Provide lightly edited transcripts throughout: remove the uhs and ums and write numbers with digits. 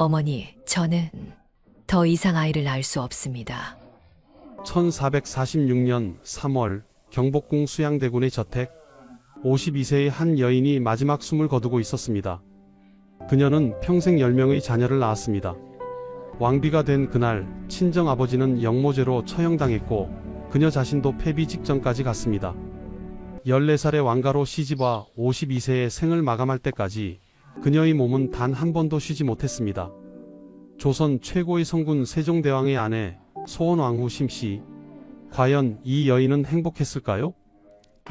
어머니, 저는 더 이상 아이를 낳을 수 없습니다. 1446년 3월 경복궁 수양대군의 저택, 52세의 한 여인이 마지막 숨을 거두고 있었습니다. 그녀는 평생 10명의 자녀를 낳았습니다. 왕비가 된 그날 친정아버지는 영모죄로 처형당했고 그녀 자신도 폐비 직전까지 갔습니다. 14살의 왕가로 시집와 52세의 생을 마감할 때까지 그녀의 몸은 단 한 번도 쉬지 못했습니다. 조선 최고의 성군 세종대왕의 아내 소원왕후 심씨, 과연 이 여인은 행복했을까요?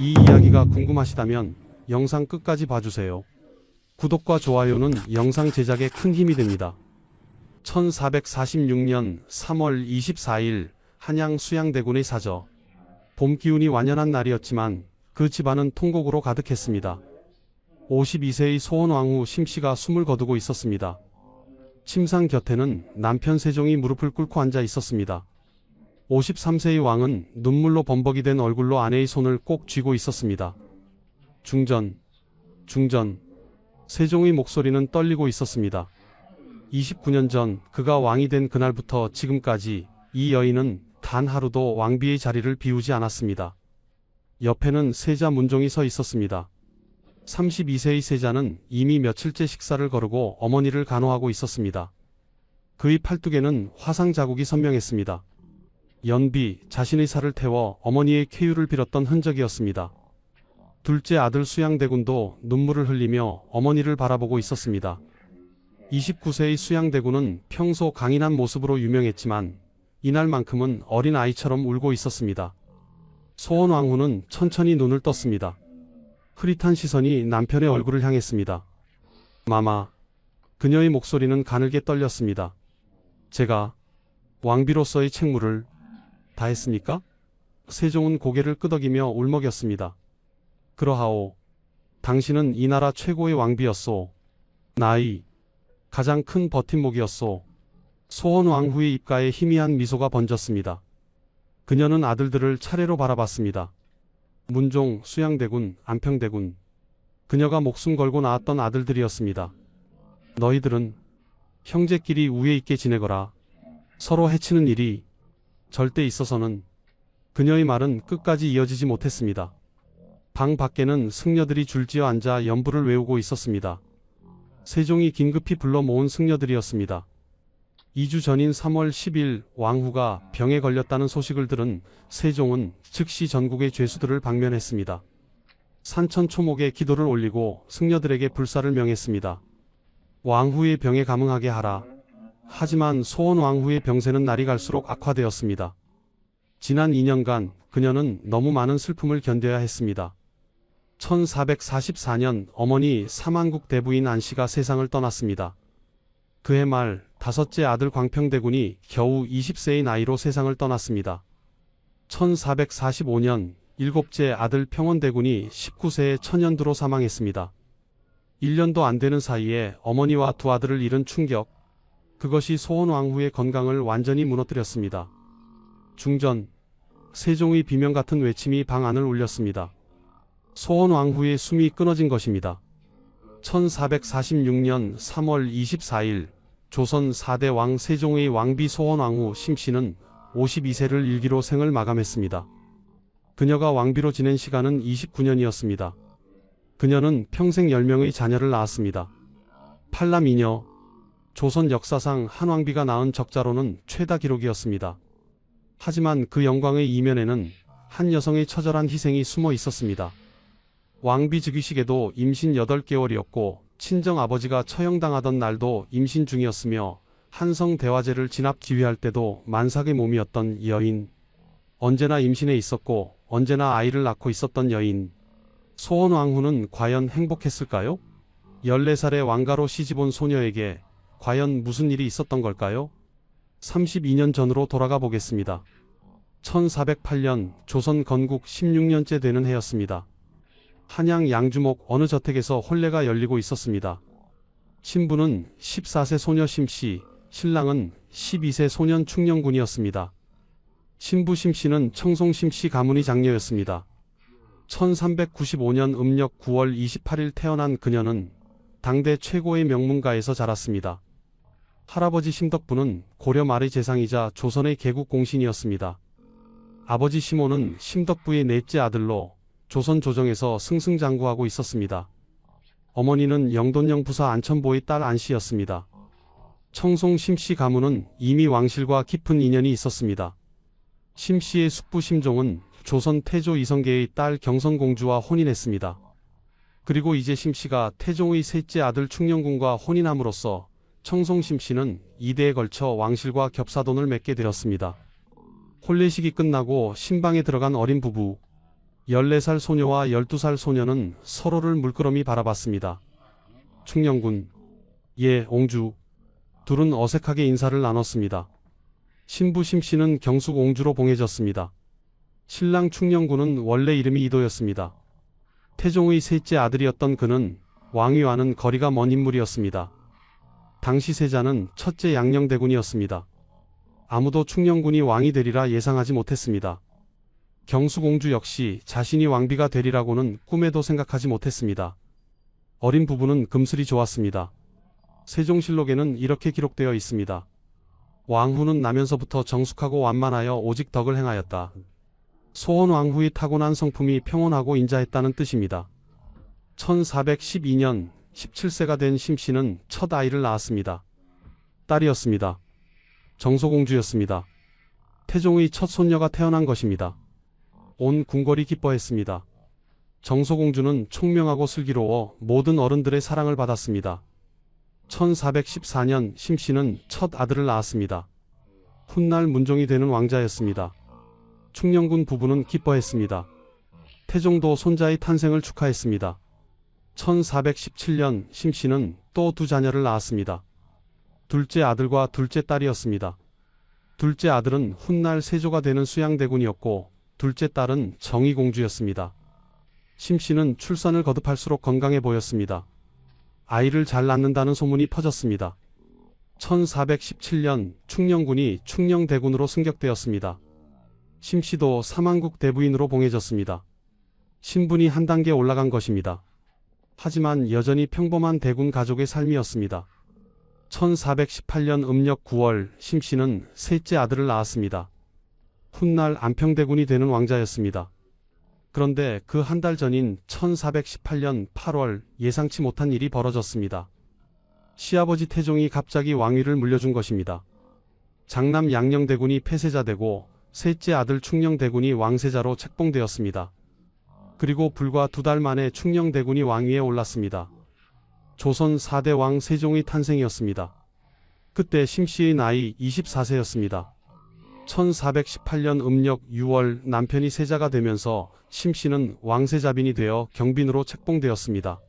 이 이야기가 궁금하시다면 영상 끝까지 봐주세요. 구독과 좋아요는 영상 제작에 큰 힘이 됩니다. 1446년 3월 24일 한양 수양대군의 사저. 봄 기운이 완연한 날이었지만 그 집안은 통곡으로 가득했습니다. 52세의 소원왕후 심씨가 숨을 거두고 있었습니다. 침상 곁에는 남편 세종이 무릎을 꿇고 앉아 있었습니다. 53세의 왕은 눈물로 범벅이 된 얼굴로 아내의 손을 꼭 쥐고 있었습니다. 중전. 세종의 목소리는 떨리고 있었습니다. 29년 전 그가 왕이 된 그날부터 지금까지 이 여인은 단 하루도 왕비의 자리를 비우지 않았습니다. 옆에는 세자 문종이 서 있었습니다. 32세의 세자는 이미 며칠째 식사를 거르고 어머니를 간호하고 있었습니다. 그의 팔뚝에는 화상 자국이 선명했습니다. 연비, 자신의 살을 태워 어머니의 쾌유를 빌었던 흔적이었습니다. 둘째 아들 수양대군도 눈물을 흘리며 어머니를 바라보고 있었습니다. 29세의 수양대군은 평소 강인한 모습으로 유명했지만 이날만큼은 어린 아이처럼 울고 있었습니다. 소원왕후는 천천히 눈을 떴습니다. 흐릿한 시선이 남편의 얼굴을 향했습니다. 마마. 그녀의 목소리는 가늘게 떨렸습니다. 제가 왕비로서의 책무를 다했습니까? 세종은 고개를 끄덕이며 울먹였습니다. 그러하오. 당신은 이 나라 최고의 왕비였소. 나의 가장 큰 버팀목이었소. 소원왕후의 입가에 희미한 미소가 번졌습니다. 그녀는 아들들을 차례로 바라봤습니다. 문종, 수양대군, 안평대군. 그녀가 목숨 걸고 낳았던 아들들이었습니다. 너희들은 형제끼리 우애 있게 지내거라. 서로 해치는 일이 절대 있어서는. 그녀의 말은 끝까지 이어지지 못했습니다. 방 밖에는 승려들이 줄지어 앉아 연부를 외우고 있었습니다. 세종이 긴급히 불러 모은 승려들이었습니다. 2주 전인 3월 10일 왕후가 병에 걸렸다는 소식을 들은 세종은 즉시 전국의 죄수들을 방면했습니다. 산천초목에 기도를 올리고 승려들에게 불사를 명했습니다. 왕후의 병에 감응하게 하라. 하지만 소원왕후의 병세는 날이 갈수록 악화되었습니다. 지난 2년간 그녀는 너무 많은 슬픔을 견뎌야 했습니다. 1444년 어머니 사만국 대부인 안씨가 세상을 떠났습니다. 그해 말 다섯째 아들 광평대군이 겨우 20세의 나이로 세상을 떠났습니다. 1445년 일곱째 아들 평원대군이 19세의 천연두로 사망했습니다. 1년도 안 되는 사이에 어머니와 두 아들을 잃은 충격, 그것이 소원왕후의 건강을 완전히 무너뜨렸습니다. 중전, 세종의 비명 같은 외침이 방 안을 울렸습니다. 소원왕후의 숨이 끊어진 것입니다. 1446년 3월 24일 조선 4대 왕 세종의 왕비 소원왕후 심씨는 52세를 일기로 생을 마감했습니다. 그녀가 왕비로 지낸 시간은 29년이었습니다. 그녀는 평생 10명의 자녀를 낳았습니다. 팔남 2녀. 조선 역사상 한 왕비가 낳은 적자로는 최다 기록이었습니다. 하지만 그 영광의 이면에는 한 여성의 처절한 희생이 숨어 있었습니다. 왕비 즉위식에도 임신 8개월이었고 친정 아버지가 처형당하던 날도 임신 중이었으며 한성대화제를 진압 지휘할 때도 만삭의 몸이었던 여인. 언제나 임신해 있었고 언제나 아이를 낳고 있었던 여인. 소원왕후는 과연 행복했을까요? 14살의 왕가로 시집온 소녀에게 과연 무슨 일이 있었던 걸까요? 32년 전으로 돌아가 보겠습니다. 1408년 조선 건국 16년째 되는 해였습니다. 한양 양주목 어느 저택에서 혼례가 열리고 있었습니다. 신부는 14세 소녀 심씨, 신랑은 12세 소년 충녕군이었습니다. 신부 심씨는 청송 심씨 가문의 장녀였습니다. 1395년 음력 9월 28일 태어난 그녀는 당대 최고의 명문가에서 자랐습니다. 할아버지 심덕부는 고려 말의 재상이자 조선의 개국 공신이었습니다. 아버지 심호는 심덕부의 넷째 아들로 조선 조정에서 승승장구하고 있었습니다. 어머니는 영돈령 부사 안천보의 딸 안씨였습니다. 청송 심씨 가문은 이미 왕실과 깊은 인연이 있었습니다. 심씨의 숙부 심종은 조선 태조 이성계의 딸 경선공주와 혼인했습니다. 그리고 이제 심씨가 태종의 셋째 아들 충녕군과 혼인함으로써 청송 심씨는 2대에 걸쳐 왕실과 겹사돈을 맺게 되었습니다. 혼례식이 끝나고 신방에 들어간 어린 부부, 14살 소녀와 12살 소녀는 서로를 물끄러미 바라봤습니다. 충녕군, 예, 옹주. 둘은 어색하게 인사를 나눴습니다. 신부 심씨는 경숙 옹주로 봉해졌습니다. 신랑 충녕군은 원래 이름이 이도였습니다. 태종의 셋째 아들이었던 그는 왕위와는 거리가 먼 인물이었습니다. 당시 세자는 첫째 양녕대군이었습니다. 아무도 충녕군이 왕이 되리라 예상하지 못했습니다. 경숙옹주 역시 자신이 왕비가 되리라고는 꿈에도 생각하지 못했습니다. 어린 부부는 금슬이 좋았습니다. 세종실록에는 이렇게 기록되어 있습니다. 왕후는 나면서부터 정숙하고 완만하여 오직 덕을 행하였다. 소원 왕후의 타고난 성품이 평온하고 인자했다는 뜻입니다. 1412년 17세가 된 심씨는 첫 아이를 낳았습니다. 딸이었습니다. 정소공주였습니다. 태종의 첫 손녀가 태어난 것입니다. 온 궁궐이 기뻐했습니다. 정소공주는 총명하고 슬기로워 모든 어른들의 사랑을 받았습니다. 1414년 심씨는 첫 아들을 낳았습니다. 훗날 문종이 되는 왕자였습니다. 충녕군 부부는 기뻐했습니다. 태종도 손자의 탄생을 축하했습니다. 1417년 심씨는 또 두 자녀를 낳았습니다. 둘째 아들과 둘째 딸이었습니다. 둘째 아들은 훗날 세조가 되는 수양대군이었고 둘째 딸은 정의공주였습니다. 심씨는 출산을 거듭할수록 건강해 보였습니다. 아이를 잘 낳는다는 소문이 퍼졌습니다. 1417년 충녕군이 충녕대군으로 승격되었습니다. 심씨도 삼한국 대부인으로 봉해졌습니다. 신분이 한 단계 올라간 것입니다. 하지만 여전히 평범한 대군 가족의 삶이었습니다. 1418년 음력 9월 심씨는 셋째 아들을 낳았습니다. 훗날 안평대군이 되는 왕자였습니다. 그런데 그 한 달 전인 1418년 8월 예상치 못한 일이 벌어졌습니다. 시아버지 태종이 갑자기 왕위를 물려준 것입니다. 장남 양녕대군이 폐세자되고 셋째 아들 충녕대군이 왕세자로 책봉되었습니다. 그리고 불과 2달 만에 충녕대군이 왕위에 올랐습니다. 조선 4대 왕 세종의 탄생이었습니다. 그때 심씨의 나이 24세였습니다. 1418년 음력 6월 남편이 세자가 되면서 심씨는 왕세자빈이 되어 경빈으로 책봉되었습니다.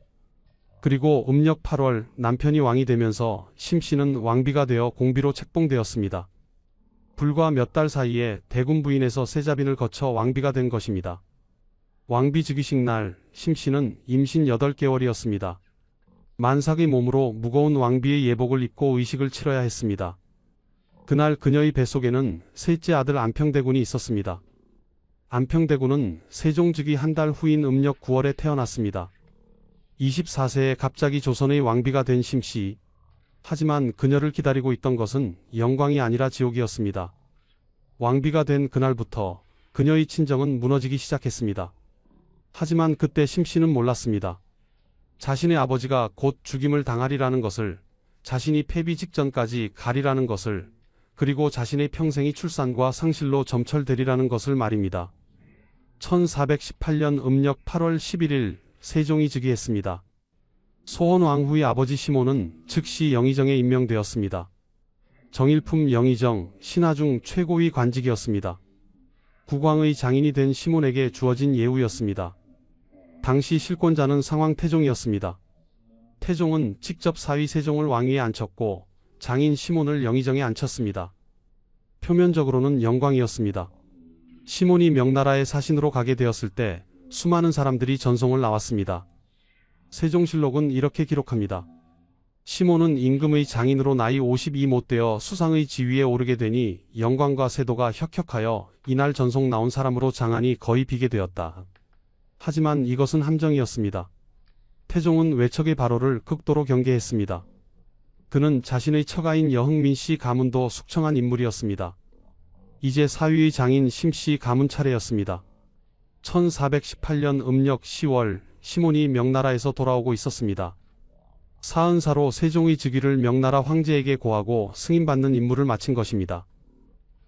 그리고 음력 8월 남편이 왕이 되면서 심씨는 왕비가 되어 공비로 책봉되었습니다. 불과 몇 달 사이에 대군 부인에서 세자빈을 거쳐 왕비가 된 것입니다. 왕비 즉위식 날 심씨는 임신 8개월이었습니다. 만삭의 몸으로 무거운 왕비의 예복을 입고 의식을 치러야 했습니다. 그날 그녀의 뱃속에는 셋째 아들 안평대군이 있었습니다. 안평대군은 세종 즉위 한 달 후인 음력 9월에 태어났습니다. 24세에 갑자기 조선의 왕비가 된 심씨. 하지만 그녀를 기다리고 있던 것은 영광이 아니라 지옥이었습니다. 왕비가 된 그날부터 그녀의 친정은 무너지기 시작했습니다. 하지만 그때 심씨는 몰랐습니다. 자신의 아버지가 곧 죽임을 당하리라는 것을, 자신이 폐비 직전까지 가리라는 것을, 그리고 자신의 평생이 출산과 상실로 점철되리라는 것을 말입니다. 1418년 음력 8월 11일 세종이 즉위했습니다. 소원왕후의 아버지 심호는 즉시 영의정에 임명되었습니다. 정일품 영의정, 신하 중 최고위 관직이었습니다. 국왕의 장인이 된 심혼에게 주어진 예우였습니다. 당시 실권자는 상왕태종이었습니다. 태종은 직접 사위 세종을 왕위에 앉혔고 장인 심혼을 영의정에 앉혔습니다. 표면적으로는 영광이었습니다. 심혼이 명나라의 사신으로 가게 되었을 때 수많은 사람들이 전송을 나왔습니다. 세종실록은 이렇게 기록합니다. 심혼은 임금의 장인으로 나이 52 못되어 수상의 지위에 오르게 되니 영광과 세도가 혁혁하여 이날 전송 나온 사람으로 장안이 거의 비게 되었다. 하지만 이것은 함정이었습니다. 태종은 외척의 발호를 극도로 경계했습니다. 그는 자신의 처가인 여흥민 씨 가문도 숙청한 인물이었습니다. 이제 사위의 장인 심 씨 가문 차례였습니다. 1418년 음력 10월 시몬이 명나라에서 돌아오고 있었습니다. 사은사로 세종의 즉위를 명나라 황제에게 고하고 승인받는 임무를 마친 것입니다.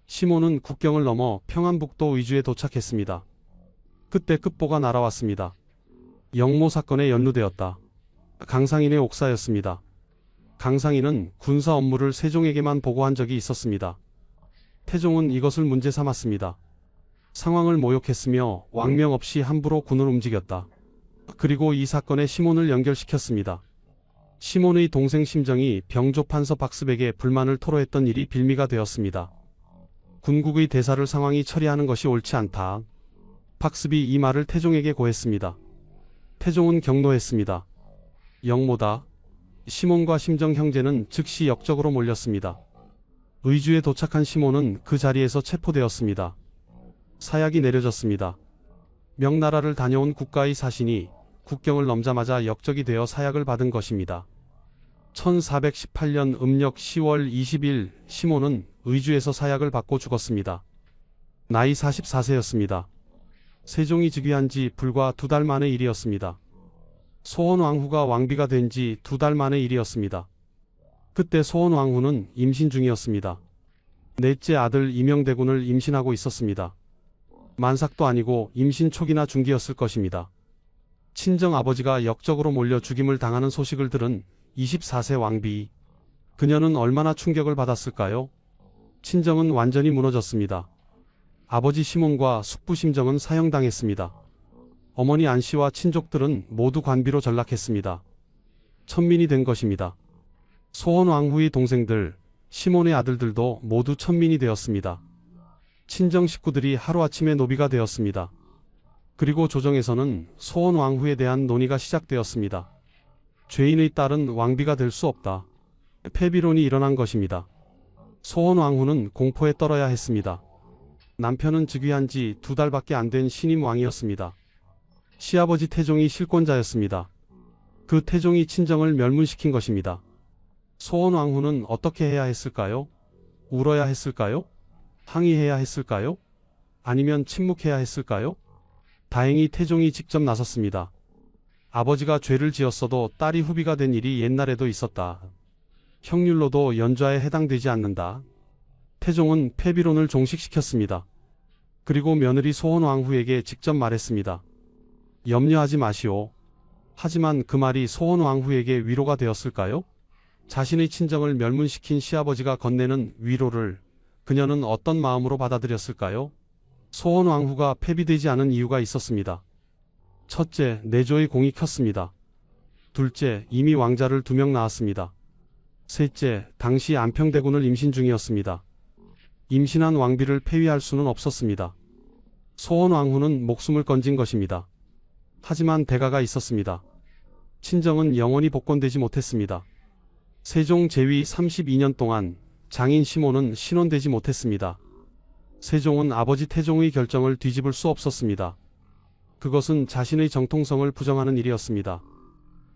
시몬은 국경을 넘어 평안북도 의주에 도착했습니다. 그때 급보가 날아왔습니다. 영모 사건에 연루되었다. 강상인의 옥사였습니다. 강상인은 군사 업무를 세종에게만 보고한 적이 있었습니다. 태종은 이것을 문제 삼았습니다. 상황을 모욕했으며 왕명 없이 함부로 군을 움직였다. 그리고 이 사건에 시몬을 연결시켰습니다. 시몬의 동생 심정이 병조판서 박습에게 불만을 토로했던 일이 빌미가 되었습니다. 군국의 대사를 상황이 처리하는 것이 옳지 않다. 박습이 이 말을 태종에게 고했습니다. 태종은 경노했습니다. 영모다. 시몬과 심정 형제는 즉시 역적으로 몰렸습니다. 의주에 도착한 시몬은 그 자리에서 체포되었습니다. 사약이 내려졌습니다. 명나라를 다녀온 국가의 사신이 국경을 넘자마자 역적이 되어 사약을 받은 것입니다. 1418년 음력 10월 20일 시몬은 의주에서 사약을 받고 죽었습니다. 나이 44세였습니다. 세종이 즉위한 지 불과 2달 만의 일이었습니다. 소원왕후가 왕비가 된 지 2달 만의 일이었습니다. 그때 소원왕후는 임신 중이었습니다. 넷째 아들 이명대군을 임신하고 있었습니다. 만삭도 아니고 임신 초기나 중기였을 것입니다. 친정 아버지가 역적으로 몰려 죽임을 당하는 소식을 들은 24세 왕비. 그녀는 얼마나 충격을 받았을까요? 친정은 완전히 무너졌습니다. 아버지 시몬과 숙부 심정은 사형당했습니다. 어머니 안씨와 친족들은 모두 관비로 전락했습니다. 천민이 된 것입니다. 소원왕후의 동생들, 시몬의 아들들도 모두 천민이 되었습니다. 친정 식구들이 하루아침에 노비가 되었습니다. 그리고 조정에서는 소원왕후에 대한 논의가 시작되었습니다. 죄인의 딸은 왕비가 될 수 없다. 폐비론이 일어난 것입니다. 소원왕후는 공포에 떨어야 했습니다. 남편은 즉위한 지 2달밖에 안 된 신임 왕이었습니다. 시아버지 태종이 실권자였습니다. 그 태종이 친정을 멸문시킨 것입니다. 소원왕후는 어떻게 해야 했을까요? 울어야 했을까요? 항의해야 했을까요? 아니면 침묵해야 했을까요? 다행히 태종이 직접 나섰습니다. 아버지가 죄를 지었어도 딸이 후비가 된 일이 옛날에도 있었다. 형률로도 연좌에 해당되지 않는다. 태종은 폐비론을 종식시켰습니다. 그리고 며느리 소원왕후에게 직접 말했습니다. 염려하지 마시오. 하지만 그 말이 소원왕후에게 위로가 되었을까요? 자신의 친정을 멸문시킨 시아버지가 건네는 위로를 그녀는 어떤 마음으로 받아들였을까요? 소원왕후가 폐비되지 않은 이유가 있었습니다. 첫째, 내조의 공이 컸습니다. 둘째, 이미 왕자를 2명 낳았습니다. 셋째, 당시 안평대군을 임신 중이었습니다. 임신한 왕비를 폐위할 수는 없었습니다. 소원왕후는 목숨을 건진 것입니다. 하지만 대가가 있었습니다. 친정은 영원히 복권되지 못했습니다. 세종 재위 32년 동안 장인 시몬은 신원되지 못했습니다. 세종은 아버지 태종의 결정을 뒤집을 수 없었습니다. 그것은 자신의 정통성을 부정하는 일이었습니다.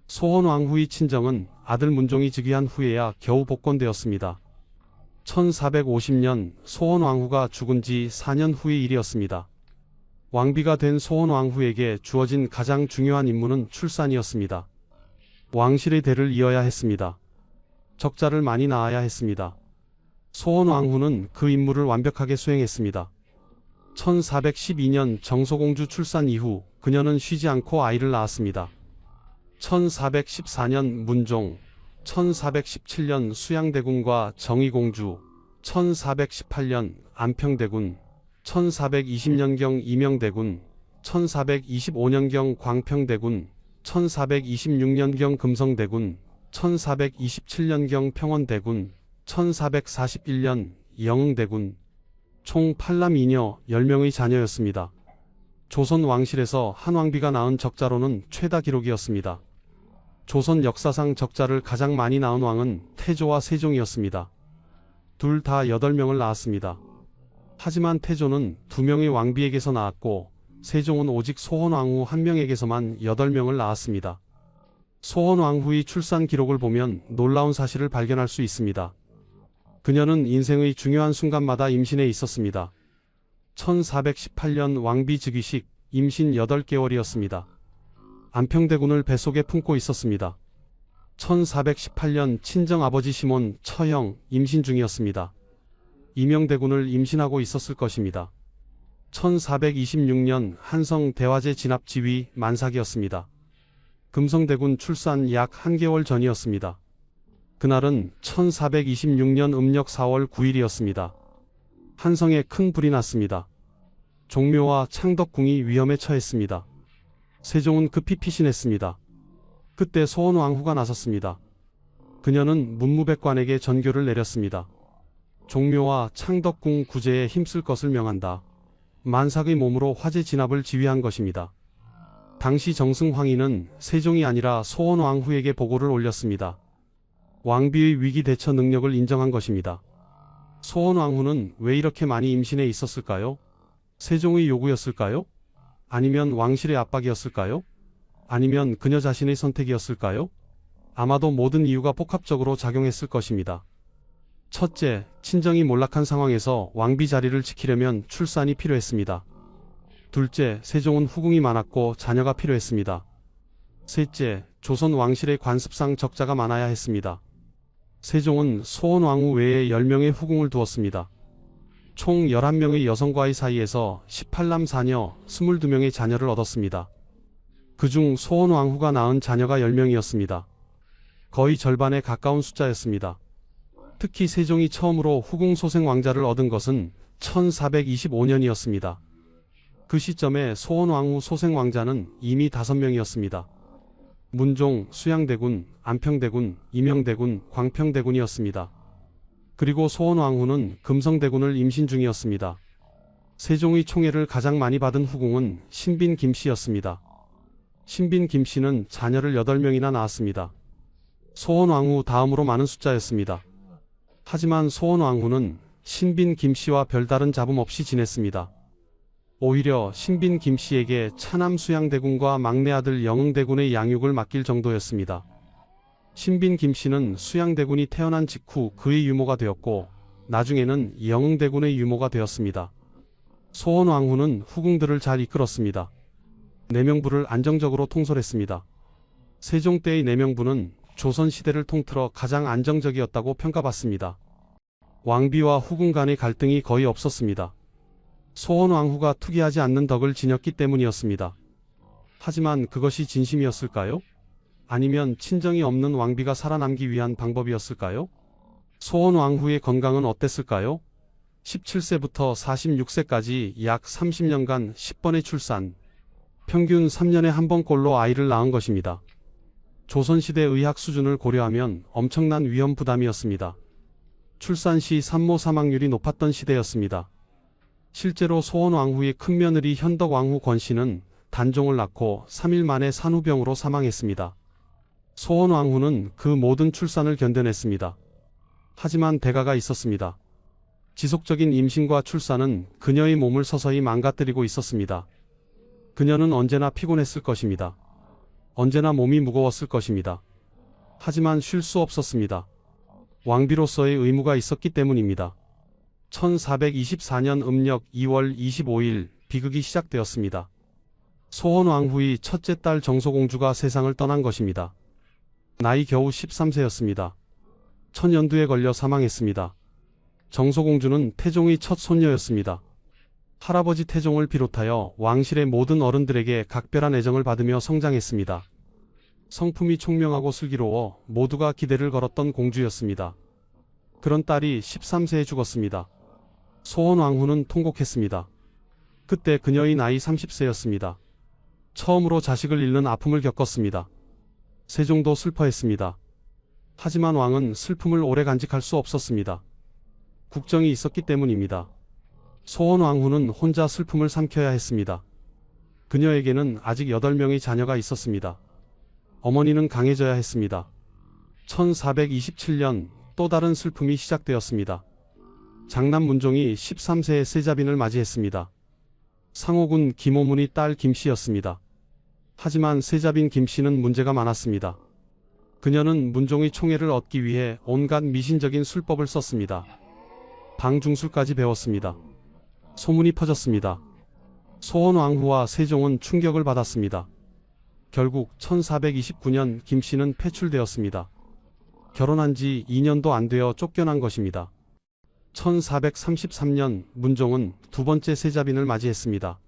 소원왕후의 친정은 아들 문종이 즉위한 후에야 겨우 복권되었습니다. 1450년 소원왕후가 죽은 지 4년 후의 일이었습니다. 왕비가 된 소원왕후에게 주어진 가장 중요한 임무는 출산이었습니다. 왕실의 대를 이어야 했습니다. 적자를 많이 낳아야 했습니다. 소원왕후는 그 임무를 완벽하게 수행했습니다. 1412년 정소공주 출산 이후 그녀는 쉬지 않고 아이를 낳았습니다. 1414년 문종, 1417년 수양대군과 정의공주, 1418년 안평대군, 1420년경 이명대군, 1425년경 광평대군, 1426년경 금성대군, 1427년경 평원대군, 1441년 영흥대군, 총 8남 2녀 10명의 자녀였습니다. 조선 왕실에서 한 왕비가 낳은 적자로는 최다 기록이었습니다. 조선 역사상 적자를 가장 많이 낳은 왕은 태조와 세종이었습니다. 둘 다 8명을 낳았습니다. 하지만 태조는 2명의 왕비에게서 낳았고 세종은 오직 소원왕후 1명에게서만 8명을 낳았습니다. 소원왕후의 출산 기록을 보면 놀라운 사실을 발견할 수 있습니다. 그녀는 인생의 중요한 순간마다 임신해 있었습니다. 1418년 왕비 즉위식 임신 8개월이었습니다. 안평대군을 뱃속에 품고 있었습니다. 1418년 친정아버지 시몬 처형 임신 중이었습니다. 이명대군을 임신하고 있었을 것입니다. 1426년 한성 대화제 진압 지위 만삭이었습니다. 금성대군 출산 약 1개월 전이었습니다. 그날은 1426년 음력 4월 9일이었습니다. 한성에 큰 불이 났습니다. 종묘와 창덕궁이 위험에 처했습니다. 세종은 급히 피신했습니다. 그때 소원왕후가 나섰습니다. 그녀는 문무백관에게 전교를 내렸습니다. 종묘와 창덕궁 구제에 힘쓸 것을 명한다. 만삭의 몸으로 화재 진압을 지휘한 것입니다. 당시 정승황후는 세종이 아니라 소원왕후에게 보고를 올렸습니다. 왕비의 위기 대처 능력을 인정한 것입니다. 소원왕후는 왜 이렇게 많이 임신해 있었을까요? 세종의 요구였을까요? 아니면 왕실의 압박이었을까요? 아니면 그녀 자신의 선택이었을까요? 아마도 모든 이유가 복합적으로 작용했을 것입니다. 첫째, 친정이 몰락한 상황에서 왕비 자리를 지키려면 출산이 필요했습니다. 둘째, 세종은 후궁이 많았고 자녀가 필요했습니다. 셋째, 조선 왕실의 관습상 적자가 많아야 했습니다. 세종은 소원왕후 외에 10명의 후궁을 두었습니다. 총 11명의 여성과의 사이에서 18남 4녀 22명의 자녀를 얻었습니다. 그중 소원왕후가 낳은 자녀가 10명이었습니다. 거의 절반에 가까운 숫자였습니다. 특히 세종이 처음으로 후궁 소생왕자를 얻은 것은 1425년이었습니다. 그 시점에 소원왕후 소생왕자는 이미 5명이었습니다. 문종, 수양대군, 안평대군, 이명대군, 광평대군이었습니다. 그리고 소원왕후는 금성대군을 임신 중이었습니다. 세종의 총애를 가장 많이 받은 후궁은 신빈 김씨였습니다. 신빈 김씨는 자녀를 8명이나 낳았습니다. 소원왕후 다음으로 많은 숫자였습니다. 하지만 소원왕후는 신빈 김씨와 별다른 잡음 없이 지냈습니다. 오히려 신빈 김씨에게 차남 수양대군과 막내 아들 영흥대군의 양육을 맡길 정도였습니다. 신빈 김씨는 수양대군이 태어난 직후 그의 유모가 되었고 나중에는 영흥대군의 유모가 되었습니다. 소원왕후는 후궁들을 잘 이끌었습니다. 내명부를 안정적으로 통솔했습니다. 세종 때의 내명부는 조선시대를 통틀어 가장 안정적이었다고 평가받습니다. 왕비와 후궁 간의 갈등이 거의 없었습니다. 소원왕후가 투기하지 않는 덕을 지녔기 때문이었습니다. 하지만 그것이 진심이었을까요? 아니면 친정이 없는 왕비가 살아남기 위한 방법이었을까요? 소원왕후의 건강은 어땠을까요? 17세부터 46세까지 약 30년간 10번의 출산, 평균 3년에 한 번꼴로 아이를 낳은 것입니다. 조선시대 의학 수준을 고려하면 엄청난 위험 부담이었습니다. 출산 시 산모 사망률이 높았던 시대였습니다. 실제로 소원왕후의 큰며느리 현덕왕후 권씨는 단종을 낳고 3일 만에 산후병으로 사망했습니다. 소원왕후는 그 모든 출산을 견뎌냈습니다. 하지만 대가가 있었습니다. 지속적인 임신과 출산은 그녀의 몸을 서서히 망가뜨리고 있었습니다. 그녀는 언제나 피곤했을 것입니다. 언제나 몸이 무거웠을 것입니다. 하지만 쉴 수 없었습니다. 왕비로서의 의무가 있었기 때문입니다. 1424년 음력 2월 25일 비극이 시작되었습니다. 소원왕후의 첫째 딸 정소공주가 세상을 떠난 것입니다. 나이 겨우 13세였습니다. 천연두에 걸려 사망했습니다. 정소공주는 태종의 첫 손녀였습니다. 할아버지 태종을 비롯하여 왕실의 모든 어른들에게 각별한 애정을 받으며 성장했습니다. 성품이 총명하고 슬기로워 모두가 기대를 걸었던 공주였습니다. 그런 딸이 13세에 죽었습니다. 소원왕후는 통곡했습니다. 그때 그녀의 나이 30세였습니다. 처음으로 자식을 잃는 아픔을 겪었습니다. 세종도 슬퍼했습니다. 하지만 왕은 슬픔을 오래 간직할 수 없었습니다. 국정이 있었기 때문입니다. 소원왕후는 혼자 슬픔을 삼켜야 했습니다. 그녀에게는 아직 8명의 자녀가 있었습니다. 어머니는 강해져야 했습니다. 1427년 또 다른 슬픔이 시작되었습니다. 장남 문종이 13세의 세자빈을 맞이했습니다. 상호군 김오문의 딸 김씨였습니다. 하지만 세자빈 김씨는 문제가 많았습니다. 그녀는 문종의 총애를 얻기 위해 온갖 미신적인 술법을 썼습니다. 방중술까지 배웠습니다. 소문이 퍼졌습니다. 소원왕후와 세종은 충격을 받았습니다. 결국 1429년 김씨는 폐출되었습니다. 결혼한 지 2년도 안 되어 쫓겨난 것입니다. 1433년 문종은 두 번째 세자빈을 맞이했습니다.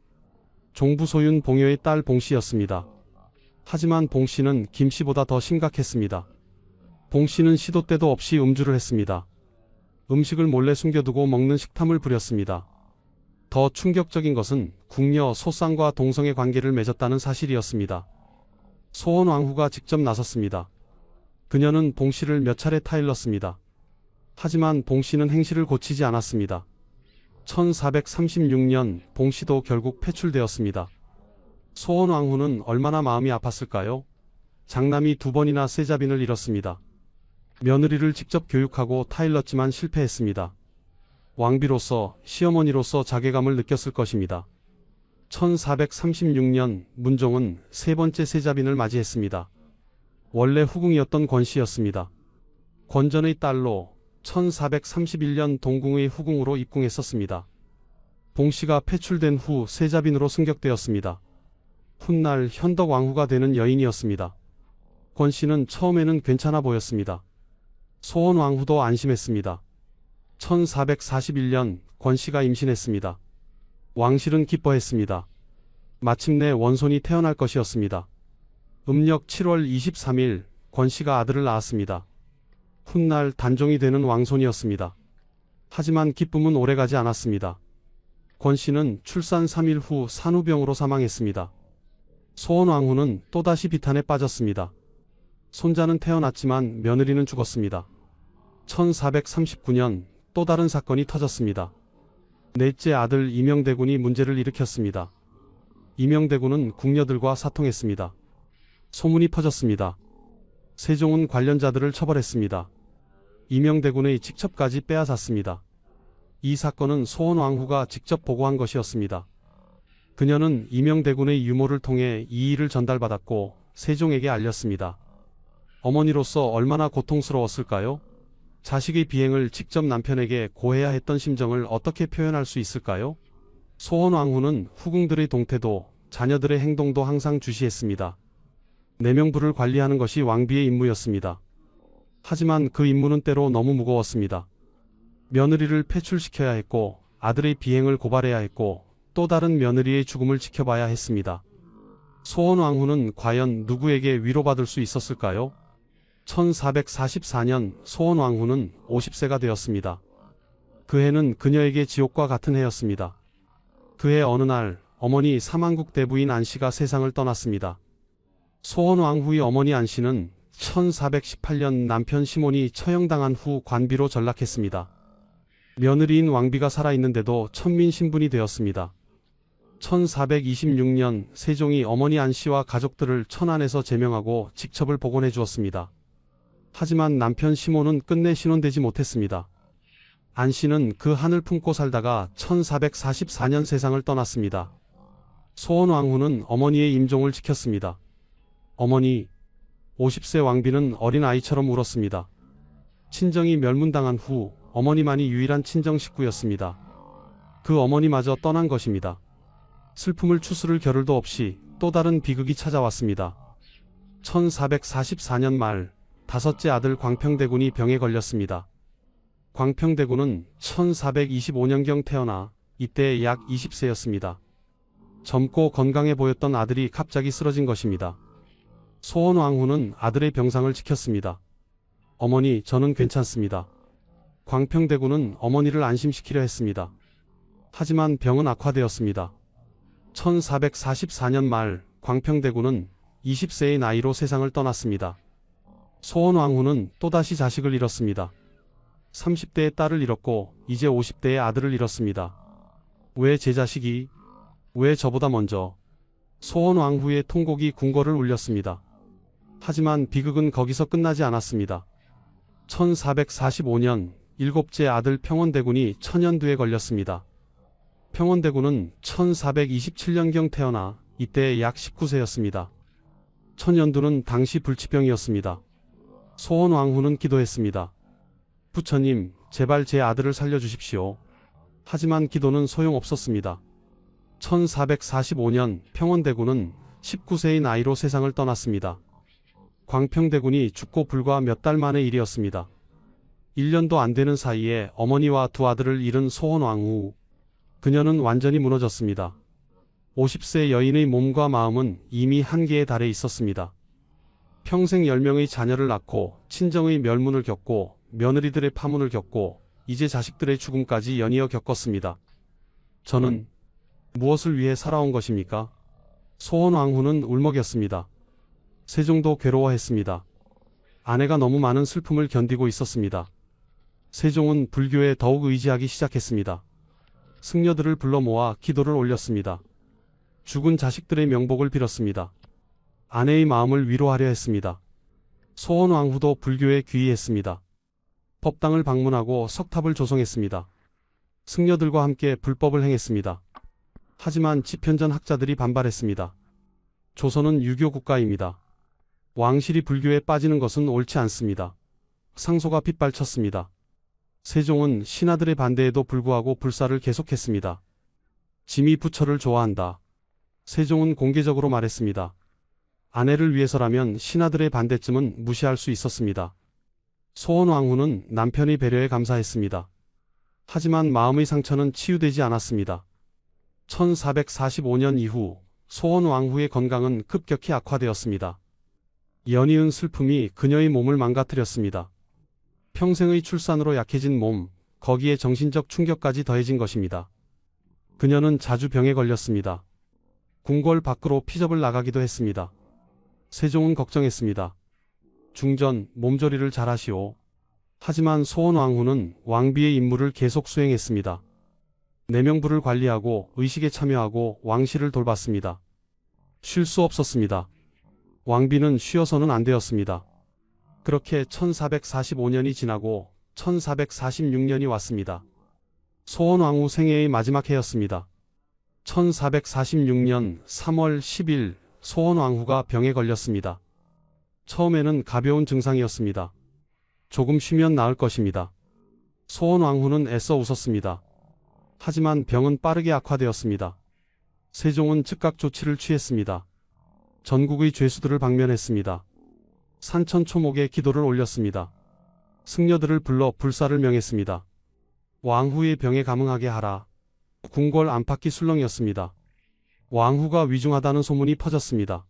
종부 소윤 봉효의 딸 봉씨였습니다. 하지만 봉씨는 김씨보다 더 심각했습니다. 봉씨는 시도 때도 없이 음주를 했습니다. 음식을 몰래 숨겨두고 먹는 식탐을 부렸습니다. 더 충격적인 것은 궁녀 소쌍과 동성애 관계를 맺었다는 사실이었습니다. 소원왕후가 직접 나섰습니다. 그녀는 봉씨를 몇 차례 타일렀습니다. 하지만 봉씨는 행실을 고치지 않았습니다. 1436년 봉씨도 결국 폐출되었습니다. 소원왕후는 얼마나 마음이 아팠을까요? 장남이 두 번이나 세자빈을 잃었습니다. 며느리를 직접 교육하고 타일렀지만 실패했습니다. 왕비로서, 시어머니로서 자괴감을 느꼈을 것입니다. 1436년 문종은 세 번째 세자빈을 맞이했습니다. 원래 후궁이었던 권씨였습니다. 권전의 딸로 1431년 동궁의 후궁으로 입궁했었습니다. 봉씨가 폐출된 후 세자빈으로 승격되었습니다. 훗날 현덕왕후가 되는 여인이었습니다. 권씨는 처음에는 괜찮아 보였습니다. 소원왕후도 안심했습니다. 1441년 권씨가 임신했습니다. 왕실은 기뻐했습니다. 마침내 원손이 태어날 것이었습니다. 음력 7월 23일 권씨가 아들을 낳았습니다. 훗날 단종이 되는 왕손이었습니다. 하지만 기쁨은 오래가지 않았습니다. 권씨는 출산 3일 후 산후병으로 사망했습니다. 소원왕후는 또다시 비탄에 빠졌습니다. 손자는 태어났지만 며느리는 죽었습니다. 1439년 또 다른 사건이 터졌습니다. 넷째 아들 이명대군이 문제를 일으켰습니다. 이명대군은 궁녀들과 사통했습니다. 소문이 퍼졌습니다. 세종은 관련자들을 처벌했습니다. 이명대군의 직첩까지 빼앗았습니다. 이 사건은 소원왕후가 직접 보고한 것이었습니다. 그녀는 이명대군의 유모를 통해 이 일을 전달받았고 세종에게 알렸습니다. 어머니로서 얼마나 고통스러웠을까요? 자식의 비행을 직접 남편에게 고해야 했던 심정을 어떻게 표현할 수 있을까요? 소원왕후는 후궁들의 동태도 자녀들의 행동도 항상 주시했습니다. 내명부를 관리하는 것이 왕비의 임무였습니다. 하지만 그 임무는 때로 너무 무거웠습니다. 며느리를 폐출시켜야 했고 아들의 비행을 고발해야 했고 또 다른 며느리의 죽음을 지켜봐야 했습니다. 소원왕후는 과연 누구에게 위로받을 수 있었을까요? 1444년 소원왕후는 50세가 되었습니다. 그 해는 그녀에게 지옥과 같은 해였습니다. 그해 어느 날 어머니 사만국 대부인 안씨가 세상을 떠났습니다. 소원왕후의 어머니 안씨는 1418년 남편 시몬이 처형당한 후 관비로 전락했습니다. 며느리인 왕비가 살아있는데도 천민 신분이 되었습니다. 1426년 세종이 어머니 안씨와 가족들을 천안에서 제명하고 직첩을 복원해 주었습니다. 하지만 남편 시몬은 끝내 신혼되지 못했습니다. 안씨는 그 한을 품고 살다가 1444년 세상을 떠났습니다. 소원왕후는 어머니의 임종을 지켰습니다. 어머니, 50세 왕비는 어린아이처럼 울었습니다. 친정이 멸문당한 후 어머니만이 유일한 친정 식구였습니다. 그 어머니마저 떠난 것입니다. 슬픔을 추스를 겨를도 없이 또 다른 비극이 찾아왔습니다. 1444년 말 다섯째 아들 광평대군이 병에 걸렸습니다. 광평대군은 1425년경 태어나 이때 약 20세였습니다. 젊고 건강해 보였던 아들이 갑자기 쓰러진 것입니다. 소원왕후는 아들의 병상을 지켰습니다. 어머니, 저는 괜찮습니다. 광평대군은 어머니를 안심시키려 했습니다. 하지만 병은 악화되었습니다. 1444년 말 광평대군은 20세의 나이로 세상을 떠났습니다. 소원왕후는 또다시 자식을 잃었습니다. 30대의 딸을 잃었고 이제 50대의 아들을 잃었습니다. 왜 제 자식이? 왜 저보다 먼저? 소원왕후의 통곡이 궁궐을 울렸습니다. 하지만 비극은 거기서 끝나지 않았습니다. 1445년 일곱째 아들 평원대군이 천연두에 걸렸습니다. 평원대군은 1427년경 태어나 이때 약 19세였습니다. 천연두는 당시 불치병이었습니다. 소원왕후는 기도했습니다. 부처님, 제발 제 아들을 살려주십시오. 하지만 기도는 소용없었습니다. 1445년 평원대군은 19세의 나이로 세상을 떠났습니다. 광평대군이 죽고 불과 몇 달 만의 일이었습니다. 1년도 안 되는 사이에 어머니와 두 아들을 잃은 소원왕후. 그녀는 완전히 무너졌습니다. 50세 여인의 몸과 마음은 이미 한계에 달해 있었습니다. 평생 10명의 자녀를 낳고 친정의 멸문을 겪고 며느리들의 파문을 겪고 이제 자식들의 죽음까지 연이어 겪었습니다. 저는 무엇을 위해 살아온 것입니까? 소원왕후는 울먹였습니다. 세종도 괴로워했습니다. 아내가 너무 많은 슬픔을 견디고 있었습니다. 세종은 불교에 더욱 의지하기 시작했습니다. 승려들을 불러 모아 기도를 올렸습니다. 죽은 자식들의 명복을 빌었습니다. 아내의 마음을 위로하려 했습니다. 소원왕후도 불교에 귀의했습니다. 법당을 방문하고 석탑을 조성했습니다. 승려들과 함께 불법을 행했습니다. 하지만 집현전 학자들이 반발했습니다. 조선은 유교 국가입니다. 왕실이 불교에 빠지는 것은 옳지 않습니다. 상소가 빗발쳤습니다. 세종은 신하들의 반대에도 불구하고 불사를 계속했습니다. 짐이 부처를 좋아한다. 세종은 공개적으로 말했습니다. 아내를 위해서라면 신하들의 반대쯤은 무시할 수 있었습니다. 소원왕후는 남편의 배려에 감사했습니다. 하지만 마음의 상처는 치유되지 않았습니다. 1445년 이후 소원왕후의 건강은 급격히 악화되었습니다. 연이은 슬픔이 그녀의 몸을 망가뜨렸습니다. 평생의 출산으로 약해진 몸, 거기에 정신적 충격까지 더해진 것입니다. 그녀는 자주 병에 걸렸습니다. 궁궐 밖으로 피접을 나가기도 했습니다. 세종은 걱정했습니다. 중전, 몸조리를 잘하시오. 하지만 소원왕후는 왕비의 임무를 계속 수행했습니다. 내명부를 관리하고 의식에 참여하고 왕실을 돌봤습니다. 쉴 수 없었습니다. 왕비는 쉬어서는 안 되었습니다. 그렇게 1445년이 지나고 1446년이 왔습니다. 소원왕후 생애의 마지막 해였습니다. 1446년 3월 10일 소원왕후가 병에 걸렸습니다. 처음에는 가벼운 증상이었습니다. 조금 쉬면 나을 것입니다. 소원왕후는 애써 웃었습니다. 하지만 병은 빠르게 악화되었습니다. 세종은 즉각 조치를 취했습니다. 전국의 죄수들을 방면했습니다. 산천초목에 기도를 올렸습니다. 승려들을 불러 불사를 명했습니다. 왕후의 병에 감응하게 하라. 궁궐 안팎이 술렁이었습니다. 왕후가 위중하다는 소문이 퍼졌습니다.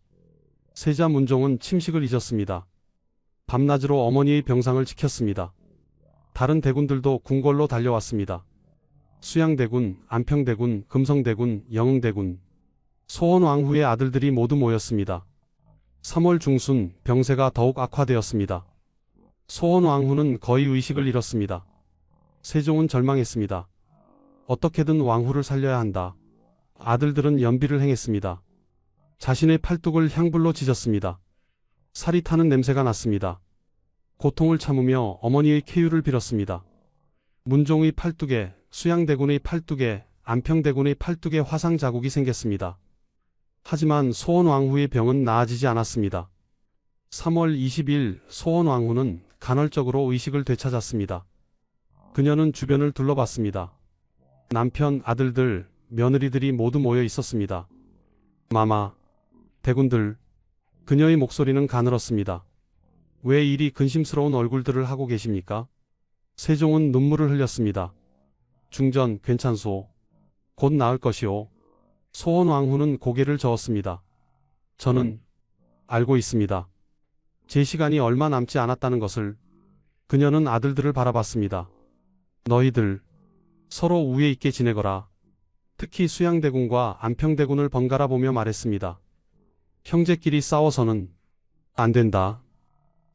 세자 문종은 침식을 잊었습니다. 밤낮으로 어머니의 병상을 지켰습니다. 다른 대군들도 궁궐로 달려왔습니다. 수양대군, 안평대군, 금성대군, 영흥대군, 소원왕후의 아들들이 모두 모였습니다. 3월 중순 병세가 더욱 악화되었습니다. 소원왕후는 거의 의식을 잃었습니다. 세종은 절망했습니다. 어떻게든 왕후를 살려야 한다. 아들들은 연비를 행했습니다. 자신의 팔뚝을 향불로 지졌습니다. 살이 타는 냄새가 났습니다. 고통을 참으며 어머니의 쾌유를 빌었습니다. 문종의 팔뚝에, 수양대군의 팔뚝에, 안평대군의 팔뚝에 화상 자국이 생겼습니다. 하지만 소원왕후의 병은 나아지지 않았습니다. 3월 20일 소원왕후는 간헐적으로 의식을 되찾았습니다. 그녀는 주변을 둘러봤습니다. 남편, 아들들, 며느리들이 모두 모여 있었습니다. 마마, 대군들. 그녀의 목소리는 가늘었습니다. 왜 이리 근심스러운 얼굴들을 하고 계십니까? 세종은 눈물을 흘렸습니다. 중전, 괜찮소. 곧 나을 것이오. 소원왕후는 고개를 저었습니다. 저는 알고 있습니다. 제 시간이 얼마 남지 않았다는 것을. 그녀는 아들들을 바라봤습니다. 너희들 서로 우애 있게 지내거라. 특히 수양대군과 안평대군을 번갈아 보며 말했습니다. 형제끼리 싸워서는 안 된다.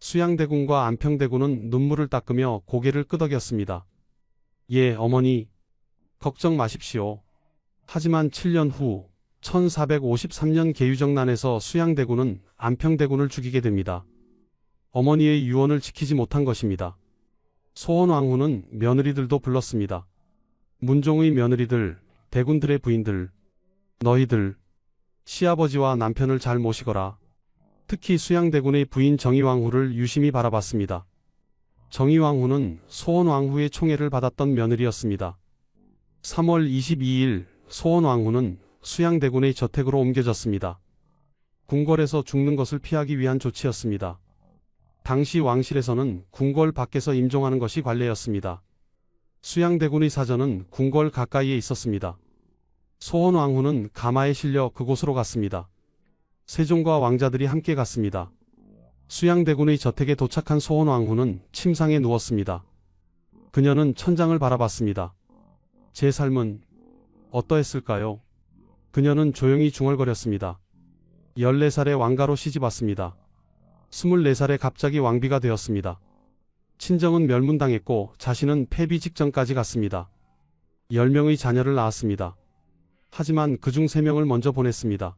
수양대군과 안평대군은 눈물을 닦으며 고개를 끄덕였습니다. 예, 어머니. 걱정 마십시오. 하지만 7년 후 1453년 계유정난에서 수양대군은 안평대군을 죽이게 됩니다. 어머니의 유언을 지키지 못한 것입니다. 소원왕후는 며느리들도 불렀습니다. 문종의 며느리들, 대군들의 부인들, 너희들 시아버지와 남편을 잘 모시거라. 특히 수양대군의 부인 정의왕후를 유심히 바라봤습니다. 정의왕후는 소원왕후의 총애를 받았던 며느리였습니다. 3월 22일 소원왕후는 수양대군의 저택으로 옮겨졌습니다. 궁궐에서 죽는 것을 피하기 위한 조치였습니다. 당시 왕실에서는 궁궐 밖에서 임종하는 것이 관례였습니다. 수양대군의 사전은 궁궐 가까이에 있었습니다. 소원왕후는 가마에 실려 그곳으로 갔습니다. 세종과 왕자들이 함께 갔습니다. 수양대군의 저택에 도착한 소원왕후는 침상에 누웠습니다. 그녀는 천장을 바라봤습니다. 제 삶은 어떠했을까요? 그녀는 조용히 중얼거렸습니다. 14살에 왕가로 시집왔습니다. 24살에 갑자기 왕비가 되었습니다. 친정은 멸문당했고 자신은 폐비 직전까지 갔습니다. 10명의 자녀를 낳았습니다. 하지만 그중 3명을 먼저 보냈습니다.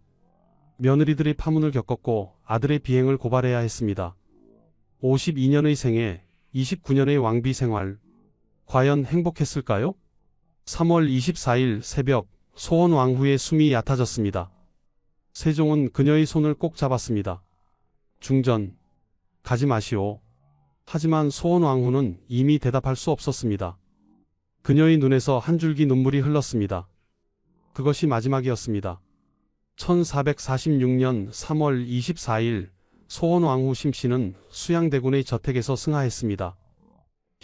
며느리들의 파문을 겪었고 아들의 비행을 고발해야 했습니다. 52년의 생애, 29년의 왕비 생활. 과연 행복했을까요? 3월 24일 새벽 소원왕후의 숨이 얕아졌습니다. 세종은 그녀의 손을 꼭 잡았습니다. 중전, 가지 마시오. 하지만 소원왕후는 이미 대답할 수 없었습니다. 그녀의 눈에서 한 줄기 눈물이 흘렀습니다. 그것이 마지막이었습니다. 1446년 3월 24일 소원왕후 심씨는 수양대군의 저택에서 승하했습니다.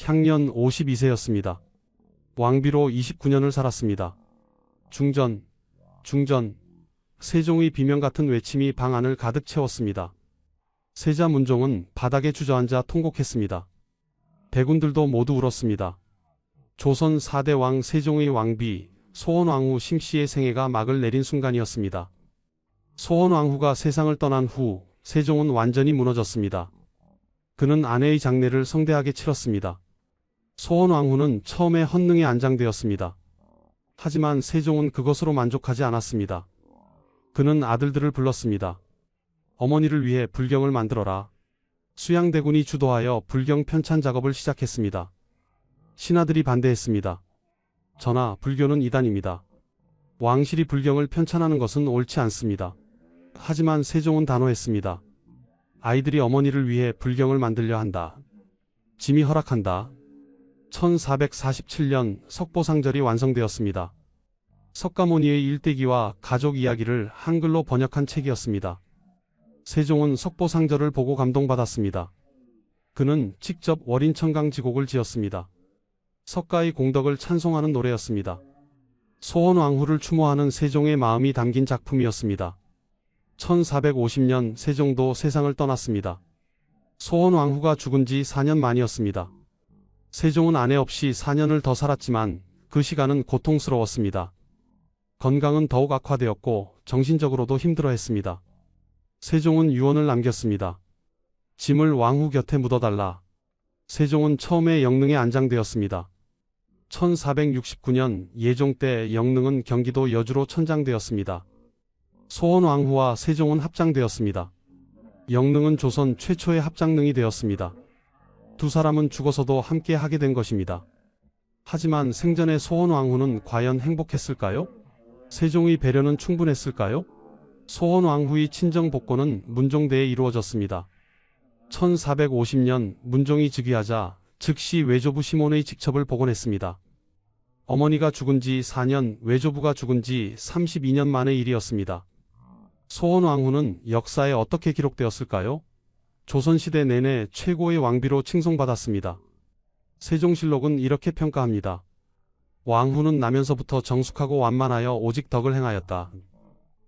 향년 52세였습니다. 왕비로 29년을 살았습니다. 중전, 중전. 세종의 비명 같은 외침이 방 안을 가득 채웠습니다. 세자 문종은 바닥에 주저앉아 통곡했습니다. 대군들도 모두 울었습니다. 조선 4대 왕 세종의 왕비 소원왕후 심씨의 생애가 막을 내린 순간이었습니다. 소원왕후가 세상을 떠난 후 세종은 완전히 무너졌습니다. 그는 아내의 장례를 성대하게 치렀습니다. 소원왕후는 처음에 헌능에 안장되었습니다. 하지만 세종은 그것으로 만족하지 않았습니다. 그는 아들들을 불렀습니다. 어머니를 위해 불경을 만들어라. 수양대군이 주도하여 불경 편찬 작업을 시작했습니다. 신하들이 반대했습니다. 전하, 불교는 이단입니다. 왕실이 불경을 편찬하는 것은 옳지 않습니다. 하지만 세종은 단호했습니다. 아이들이 어머니를 위해 불경을 만들려 한다. 짐이 허락한다. 1447년 석보상절이 완성되었습니다. 석가모니의 일대기와 가족 이야기를 한글로 번역한 책이었습니다. 세종은 석보상절을 보고 감동받았습니다. 그는 직접 월인천강지곡을 지었습니다. 석가의 공덕을 찬송하는 노래였습니다. 소원왕후를 추모하는 세종의 마음이 담긴 작품이었습니다. 1450년 세종도 세상을 떠났습니다. 소원왕후가 죽은 지 4년 만이었습니다. 세종은 아내 없이 4년을 더 살았지만 그 시간은 고통스러웠습니다. 건강은 더욱 악화되었고 정신적으로도 힘들어했습니다. 세종은 유언을 남겼습니다. 짐을 왕후 곁에 묻어달라. 세종은 처음에 영릉에 안장되었습니다. 1469년 예종 때 영릉은 경기도 여주로 천장되었습니다. 소원왕후와 세종은 합장되었습니다. 영릉은 조선 최초의 합장릉이 되었습니다. 두 사람은 죽어서도 함께 하게 된 것입니다. 하지만 생전의 소원왕후는 과연 행복했을까요? 세종의 배려는 충분했을까요? 소원왕후의 친정복권은 문종대에 이루어졌습니다. 1450년 문종이 즉위하자 즉시 외조부 시몬의 직첩을 복원했습니다. 어머니가 죽은 지 4년, 외조부가 죽은 지 32년 만의 일이었습니다. 소원왕후는 역사에 어떻게 기록되었을까요? 조선시대 내내 최고의 왕비로 칭송받았습니다. 세종실록은 이렇게 평가합니다. 왕후는 나면서부터 정숙하고 완만하여 오직 덕을 행하였다.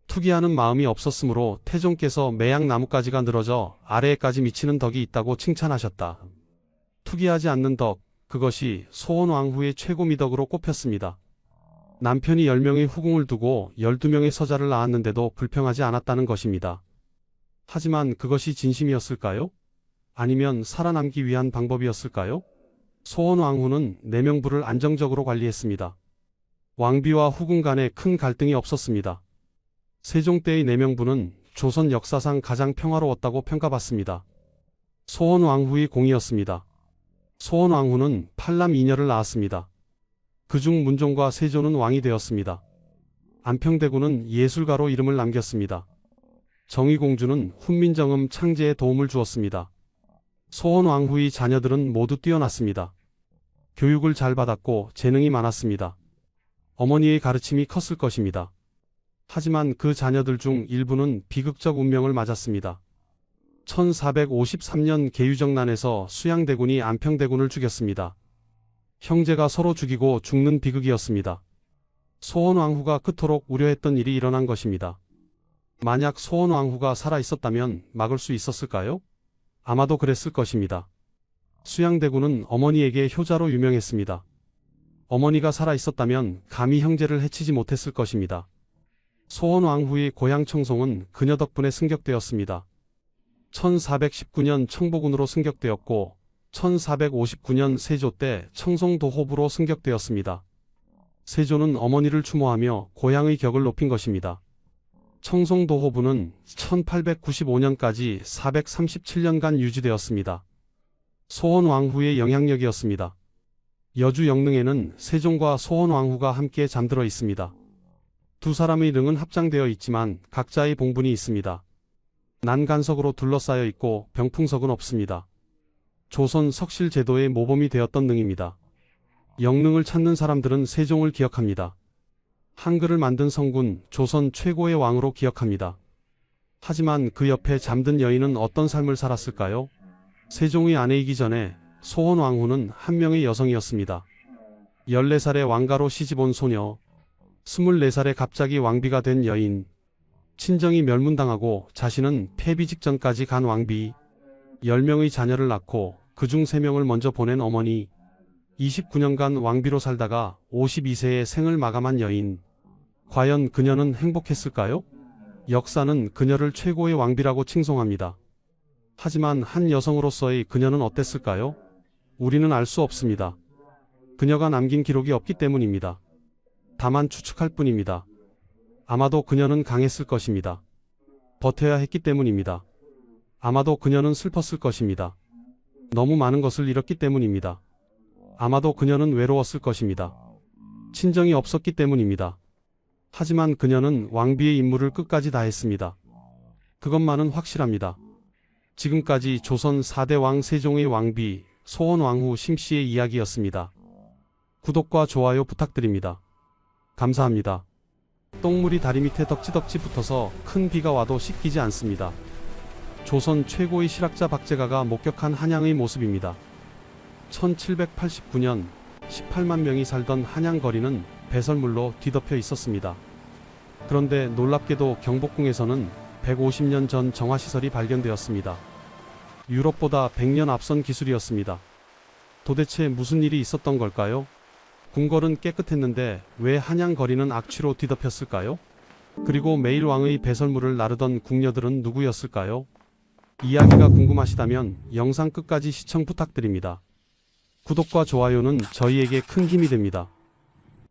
투기하는 마음이 없었으므로 태종께서 매양나무가지가 늘어져 아래에까지 미치는 덕이 있다고 칭찬하셨다. 투기하지 않는 덕, 그것이 소원왕후의 최고 미덕으로 꼽혔습니다. 남편이 10명의 후궁을 두고 12명의 서자를 낳았는데도 불평하지 않았다는 것입니다. 하지만 그것이 진심이었을까요? 아니면 살아남기 위한 방법이었을까요? 소원왕후는 내명부를 안정적으로 관리했습니다. 왕비와 후궁 간에 큰 갈등이 없었습니다. 세종 때의 내명부는 조선 역사상 가장 평화로웠다고 평가받습니다. 소원왕후의 공이었습니다. 소원왕후는 8남 2녀를 낳았습니다. 그중 문종과 세조는 왕이 되었습니다. 안평대군은 예술가로 이름을 남겼습니다. 정의공주는 훈민정음 창제에 도움을 주었습니다. 소원왕후의 자녀들은 모두 뛰어났습니다. 교육을 잘 받았고 재능이 많았습니다. 어머니의 가르침이 컸을 것입니다. 하지만 그 자녀들 중 일부는 비극적 운명을 맞았습니다. 1453년 계유정난에서 수양대군이 안평대군을 죽였습니다. 형제가 서로 죽이고 죽는 비극이었습니다. 소원왕후가 그토록 우려했던 일이 일어난 것입니다. 만약 소원왕후가 살아 있었다면 막을 수 있었을까요? 아마도 그랬을 것입니다. 수양대군은 어머니에게 효자로 유명했습니다. 어머니가 살아 있었다면 감히 형제를 해치지 못했을 것입니다. 소원왕후의 고향 청송은 그녀 덕분에 승격되었습니다. 1419년 청보군으로 승격되었고 1459년 세조 때 청송도호부로 승격되었습니다. 세조는 어머니를 추모하며 고향의 격을 높인 것입니다. 청송도호부는 1895년까지 437년간 유지되었습니다. 소원왕후의 영향력이었습니다. 여주 영릉에는 세종과 소원왕후가 함께 잠들어 있습니다. 두 사람의 릉은 합장되어 있지만 각자의 봉분이 있습니다. 난간석으로 둘러싸여 있고 병풍석은 없습니다. 조선 석실 제도의 모범이 되었던 능입니다. 영릉을 찾는 사람들은 세종을 기억합니다. 한글을 만든 성군, 조선 최고의 왕으로 기억합니다. 하지만 그 옆에 잠든 여인은 어떤 삶을 살았을까요? 세종의 아내이기 전에 소원왕후는 한 명의 여성이었습니다. 14살의 왕가로 시집온 소녀, 24살에 갑자기 왕비가 된 여인, 친정이 멸문당하고 자신은 폐비 직전까지 간 왕비, 10명의 자녀를 낳고 그중 3명을 먼저 보낸 어머니, 29년간 왕비로 살다가 52세에 생을 마감한 여인. 과연 그녀는 행복했을까요? 역사는 그녀를 최고의 왕비라고 칭송합니다. 하지만 한 여성으로서의 그녀는 어땠을까요? 우리는 알 수 없습니다. 그녀가 남긴 기록이 없기 때문입니다. 다만 추측할 뿐입니다. 아마도 그녀는 강했을 것입니다. 버텨야 했기 때문입니다. 아마도 그녀는 슬펐을 것입니다. 너무 많은 것을 잃었기 때문입니다. 아마도 그녀는 외로웠을 것입니다. 친정이 없었기 때문입니다. 하지만 그녀는 왕비의 임무를 끝까지 다했습니다. 그것만은 확실합니다. 지금까지 조선 4대 왕 세종의 왕비 소원왕후 심씨의 이야기였습니다. 구독과 좋아요 부탁드립니다. 감사합니다. 똥물이 다리 밑에 덕지덕지 붙어서 큰 비가 와도 씻기지 않습니다. 조선 최고의 실학자 박제가가 목격한 한양의 모습입니다. 1789년 18만 명이 살던 한양 거리는 배설물로 뒤덮여 있었습니다. 그런데 놀랍게도 경복궁에서는 150년 전 정화시설이 발견되었습니다. 유럽보다 100년 앞선 기술이었습니다. 도대체 무슨 일이 있었던 걸까요? 궁궐은 깨끗했는데 왜 한양 거리는 악취로 뒤덮였을까요? 그리고 매일 왕의 배설물을 나르던 궁녀들은 누구였을까요? 이야기가 궁금하시다면 영상 끝까지 시청 부탁드립니다. 구독과 좋아요는 저희에게 큰 힘이 됩니다.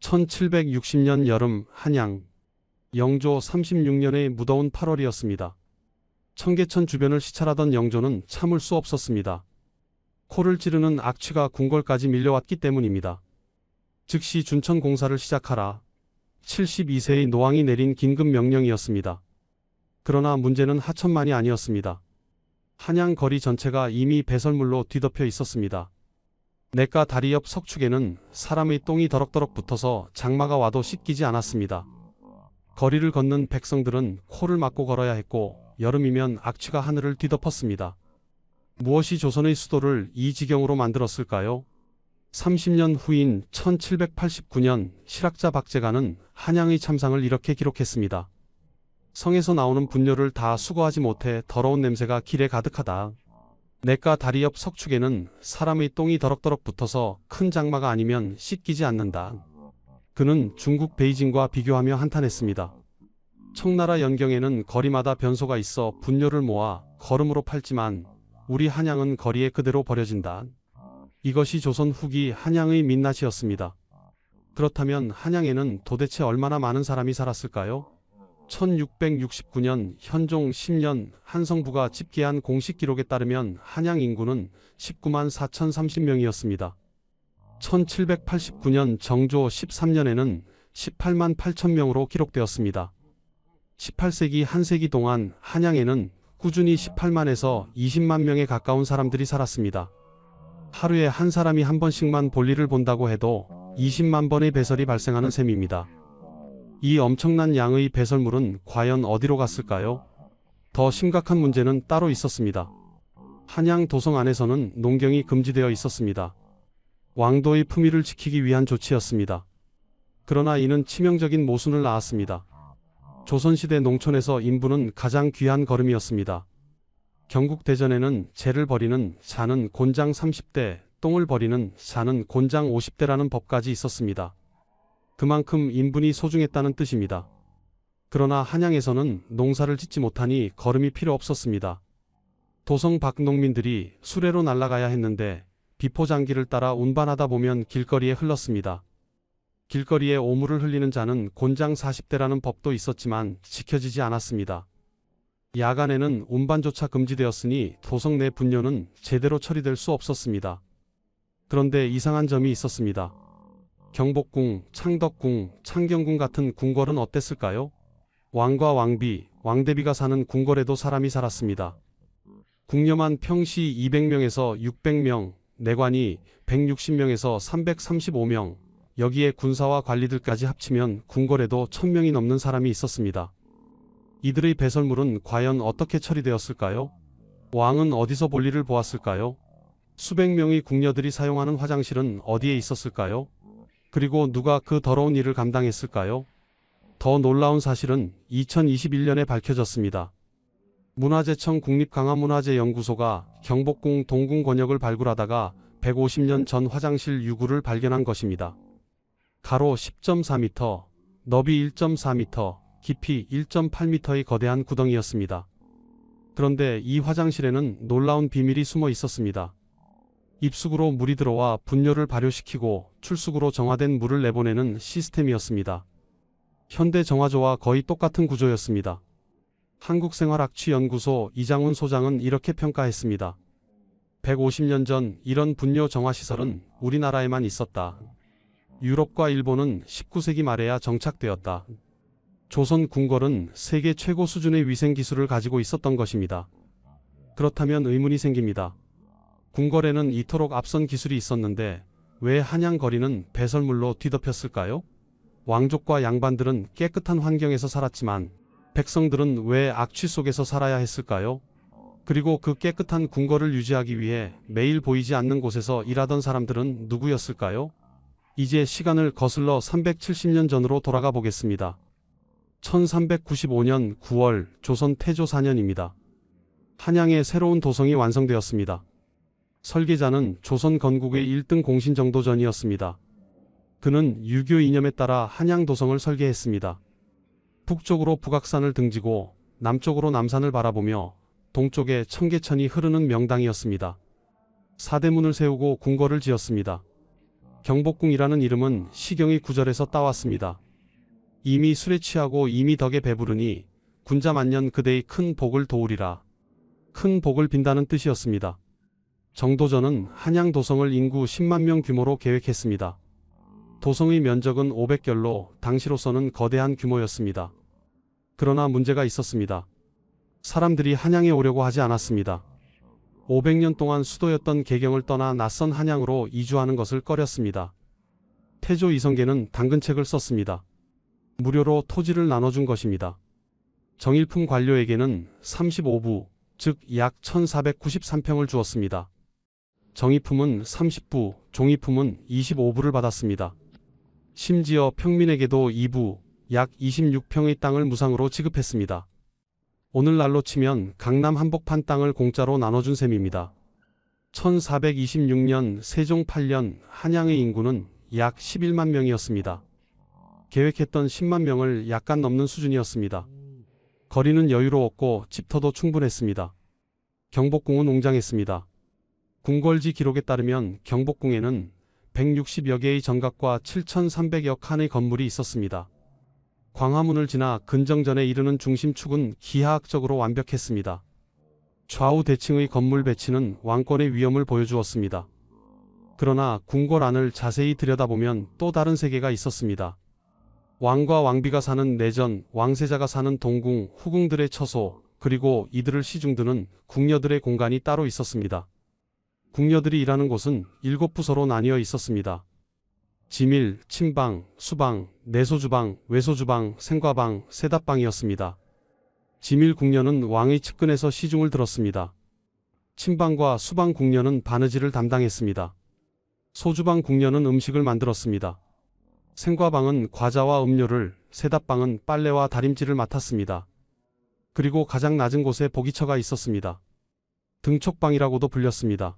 1760년 여름 한양 영조 36년의 무더운 8월이었습니다. 청계천 주변을 시찰하던 영조는 참을 수 없었습니다. 코를 찌르는 악취가 궁궐까지 밀려왔기 때문입니다. 즉시 준천 공사를 시작하라. 72세의 노왕이 내린 긴급 명령이었습니다. 그러나 문제는 하천만이 아니었습니다. 한양 거리 전체가 이미 배설물로 뒤덮여 있었습니다. 냇가 다리 옆 석축에는 사람의 똥이 더럭더럭 붙어서 장마가 와도 씻기지 않았습니다. 거리를 걷는 백성들은 코를 막고 걸어야 했고 여름이면 악취가 하늘을 뒤덮었습니다. 무엇이 조선의 수도를 이 지경으로 만들었을까요? 30년 후인 1789년 실학자 박제가는 한양의 참상을 이렇게 기록했습니다. 성에서 나오는 분뇨를 다 수거하지 못해 더러운 냄새가 길에 가득하다. 냇가 다리 옆 석축에는 사람의 똥이 더럭더럭 붙어서 큰 장마가 아니면 씻기지 않는다. 그는 중국 베이징과 비교하며 한탄했습니다. 청나라 연경에는 거리마다 변소가 있어 분뇨를 모아 거름으로 팔지만 우리 한양은 거리에 그대로 버려진다. 이것이 조선 후기 한양의 민낯이었습니다. 그렇다면 한양에는 도대체 얼마나 많은 사람이 살았을까요? 1669년 현종 10년 한성부가 집계한 공식 기록에 따르면 한양 인구는 19만 4,030명이었습니다. 1789년 정조 13년에는 18만 8천 명으로 기록되었습니다. 18세기 한 세기 동안 한양에는 꾸준히 18만에서 20만 명에 가까운 사람들이 살았습니다. 하루에 한 사람이 한 번씩만 볼일을 본다고 해도 20만 번의 배설이 발생하는 셈입니다. 이 엄청난 양의 배설물은 과연 어디로 갔을까요? 더 심각한 문제는 따로 있었습니다. 한양 도성 안에서는 농경이 금지되어 있었습니다. 왕도의 품위를 지키기 위한 조치였습니다. 그러나 이는 치명적인 모순을 낳았습니다. 조선시대 농촌에서 인부는 가장 귀한 거름이었습니다. 경국대전에는 재를 버리는 자는 곤장 30대, 똥을 버리는 자는 곤장 50대라는 법까지 있었습니다. 그만큼 인분이 소중했다는 뜻입니다. 그러나 한양에서는 농사를 짓지 못하니 거름이 필요 없었습니다. 도성 밖 농민들이 수레로 날아가야 했는데 비포장기를 따라 운반하다 보면 길거리에 흘렀습니다. 길거리에 오물을 흘리는 자는 곤장 40대라는 법도 있었지만 지켜지지 않았습니다. 야간에는 운반조차 금지되었으니 도성 내 분뇨는 제대로 처리될 수 없었습니다. 그런데 이상한 점이 있었습니다. 경복궁, 창덕궁, 창경궁 같은 궁궐은 어땠을까요? 왕과 왕비, 왕대비가 사는 궁궐에도 사람이 살았습니다. 궁녀만 평시 200명에서 600명, 내관이 160명에서 335명, 여기에 군사와 관리들까지 합치면 궁궐에도 1000명이 넘는 사람이 있었습니다. 이들의 배설물은 과연 어떻게 처리되었을까요? 왕은 어디서 볼일을 보았을까요? 수백 명의 궁녀들이 사용하는 화장실은 어디에 있었을까요? 그리고 누가 그 더러운 일을 감당했을까요? 더 놀라운 사실은 2021년에 밝혀졌습니다. 문화재청 국립강화문화재연구소가 경복궁 동궁 권역을 발굴하다가 150년 전 화장실 유구를 발견한 것입니다. 가로 10.4m, 너비 1.4m, 깊이 1.8m의 거대한 구덩이였습니다. 그런데 이 화장실에는 놀라운 비밀이 숨어 있었습니다. 입숙으로 물이 들어와 분뇨를 발효시키고 출숙으로 정화된 물을 내보내는 시스템이었습니다. 현대 정화조와 거의 똑같은 구조였습니다. 한국생활학취연구소 이장훈 소장은 이렇게 평가했습니다. 150년 전 이런 분뇨 정화시설은 우리나라에만 있었다. 유럽과 일본은 19세기 말에야 정착되었다. 조선 궁궐은 세계 최고 수준의 위생기술을 가지고 있었던 것입니다. 그렇다면 의문이 생깁니다. 궁궐에는 이토록 앞선 기술이 있었는데 왜 한양 거리는 배설물로 뒤덮였을까요? 왕족과 양반들은 깨끗한 환경에서 살았지만 백성들은 왜 악취 속에서 살아야 했을까요? 그리고 그 깨끗한 궁궐을 유지하기 위해 매일 보이지 않는 곳에서 일하던 사람들은 누구였을까요? 이제 시간을 거슬러 370년 전으로 돌아가 보겠습니다. 1395년 9월 조선 태조 4년입니다. 한양에 새로운 도성이 완성되었습니다. 설계자는 조선 건국의 1등 공신정도전이었습니다. 그는 유교 이념에 따라 한양 도성을 설계했습니다. 북쪽으로 북악산을 등지고 남쪽으로 남산을 바라보며 동쪽에 청계천이 흐르는 명당이었습니다. 사대문을 세우고 궁궐을 지었습니다. 경복궁이라는 이름은 시경의 구절에서 따왔습니다. 이미 술에 취하고 이미 덕에 배부르니 군자만년 그대의 큰 복을 도우리라. 큰 복을 빈다는 뜻이었습니다. 정도전은 한양 도성을 인구 10만 명 규모로 계획했습니다. 도성의 면적은 500결로 당시로서는 거대한 규모였습니다. 그러나 문제가 있었습니다. 사람들이 한양에 오려고 하지 않았습니다. 500년 동안 수도였던 개경을 떠나 낯선 한양으로 이주하는 것을 꺼렸습니다. 태조 이성계는 당근책을 썼습니다. 무료로 토지를 나눠준 것입니다. 정일품 관료에게는 35부, 즉 약 1493평을 주었습니다. 정의품은 30부, 종이품은 25부를 받았습니다. 심지어 평민에게도 2부, 약 26평의 땅을 무상으로 지급했습니다. 오늘날로 치면 강남 한복판 땅을 공짜로 나눠준 셈입니다. 1426년 세종 8년 한양의 인구는 약 11만 명이었습니다. 계획했던 10만 명을 약간 넘는 수준이었습니다. 거리는 여유로웠고 집터도 충분했습니다. 경복궁은 웅장했습니다. 궁궐지 기록에 따르면 경복궁에는 160여 개의 정각과 7,300여 칸의 건물이 있었습니다. 광화문을 지나 근정전에 이르는 중심축은 기하학적으로 완벽했습니다. 좌우 대칭의 건물 배치는 왕권의 위엄을 보여주었습니다. 그러나 궁궐 안을 자세히 들여다보면 또 다른 세계가 있었습니다. 왕과 왕비가 사는 내전, 왕세자가 사는 동궁, 후궁들의 처소, 그리고 이들을 시중드는 궁녀들의 공간이 따로 있었습니다. 궁녀들이 일하는 곳은 7부서로 나뉘어 있었습니다. 지밀, 침방, 수방, 내소주방, 외소주방, 생과방, 세답방이었습니다. 지밀 궁녀는 왕의 측근에서 시중을 들었습니다. 침방과 수방 궁녀는 바느질을 담당했습니다. 소주방 궁녀는 음식을 만들었습니다. 생과방은 과자와 음료를, 세답방은 빨래와 다림질을 맡았습니다. 그리고 가장 낮은 곳에 보기처가 있었습니다. 등촉방이라고도 불렸습니다.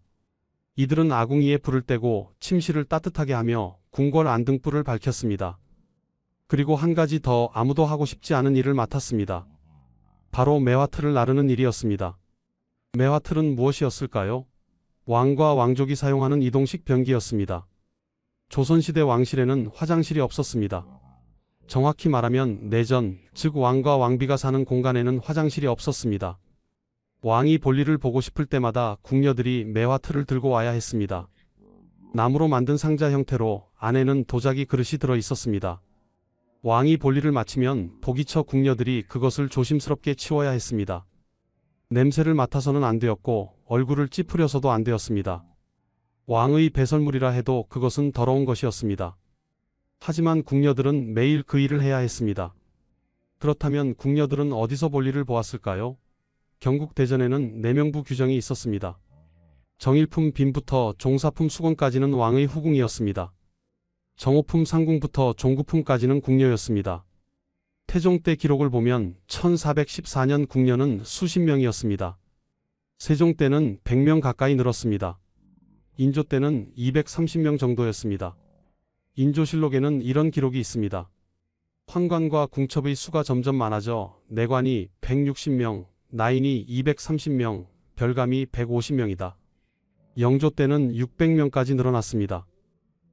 이들은 아궁이에 불을 떼고 침실을 따뜻하게 하며 궁궐 안등불을 밝혔습니다. 그리고 한 가지 더 아무도 하고 싶지 않은 일을 맡았습니다. 바로 매화틀을 나르는 일이었습니다. 매화틀은 무엇이었을까요? 왕과 왕족이 사용하는 이동식 변기였습니다. 조선시대 왕실에는 화장실이 없었습니다. 정확히 말하면 내전, 즉 왕과 왕비가 사는 공간에는 화장실이 없었습니다. 왕이 볼일을 보고 싶을 때마다 궁녀들이 매화틀을 들고 와야 했습니다. 나무로 만든 상자 형태로 안에는 도자기 그릇이 들어 있었습니다. 왕이 볼일을 마치면 보기처 궁녀들이 그것을 조심스럽게 치워야 했습니다. 냄새를 맡아서는 안 되었고 얼굴을 찌푸려서도 안 되었습니다. 왕의 배설물이라 해도 그것은 더러운 것이었습니다. 하지만 궁녀들은 매일 그 일을 해야 했습니다. 그렇다면 궁녀들은 어디서 볼일을 보았을까요? 경국대전에는 내명부 규정이 있었습니다. 정일품 빈부터 종사품 수건까지는 왕의 후궁이었습니다. 정오품 상궁부터 종구품까지는 궁녀였습니다. 태종 때 기록을 보면 1414년 궁녀는 수십 명이었습니다. 세종 때는 100명 가까이 늘었습니다. 인조 때는 230명 정도였습니다. 인조실록에는 이런 기록이 있습니다. 환관과 궁첩의 수가 점점 많아져 내관이 160명, 나인이 230명, 별감이 150명이다. 영조 때는 600명까지 늘어났습니다.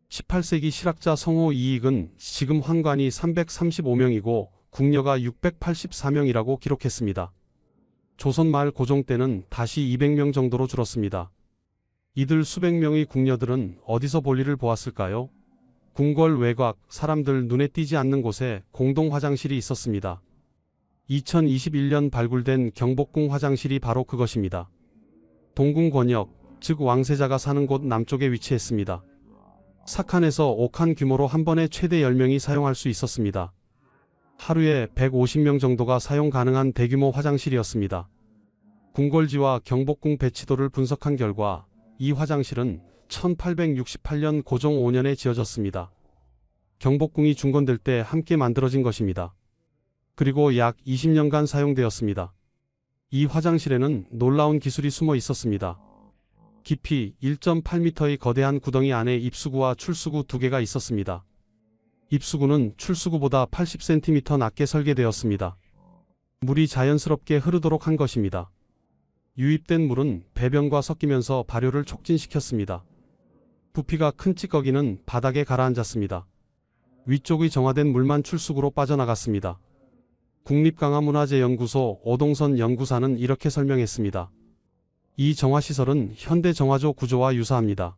18세기 실학자 성호 이익은 지금 환관이 335명이고 궁녀가 684명이라고 기록했습니다. 조선 말 고종 때는 다시 200명 정도로 줄었습니다. 이들 수백 명의 궁녀들은 어디서 볼일을 보았을까요? 궁궐 외곽, 사람들 눈에 띄지 않는 곳에 공동 화장실이 있었습니다. 2021년 발굴된 경복궁 화장실이 바로 그것입니다. 동궁 권역, 즉 왕세자가 사는 곳 남쪽에 위치했습니다. 사칸에서 5칸 규모로 한 번에 최대 10명이 사용할 수 있었습니다. 하루에 150명 정도가 사용 가능한 대규모 화장실이었습니다. 궁궐지와 경복궁 배치도를 분석한 결과 이 화장실은 1868년 고종 5년에 지어졌습니다. 경복궁이 중건될 때 함께 만들어진 것입니다. 그리고 약 20년간 사용되었습니다. 이 화장실에는 놀라운 기술이 숨어 있었습니다. 깊이 1.8m의 거대한 구덩이 안에 입수구와 출수구 두 개가 있었습니다. 입수구는 출수구보다 80cm 낮게 설계되었습니다. 물이 자연스럽게 흐르도록 한 것입니다. 유입된 물은 배변과 섞이면서 발효를 촉진시켰습니다. 부피가 큰 찌꺼기는 바닥에 가라앉았습니다. 위쪽의 정화된 물만 출수구로 빠져나갔습니다. 국립강화문화재연구소 오동선 연구사는 이렇게 설명했습니다. 이 정화시설은 현대 정화조 구조와 유사합니다.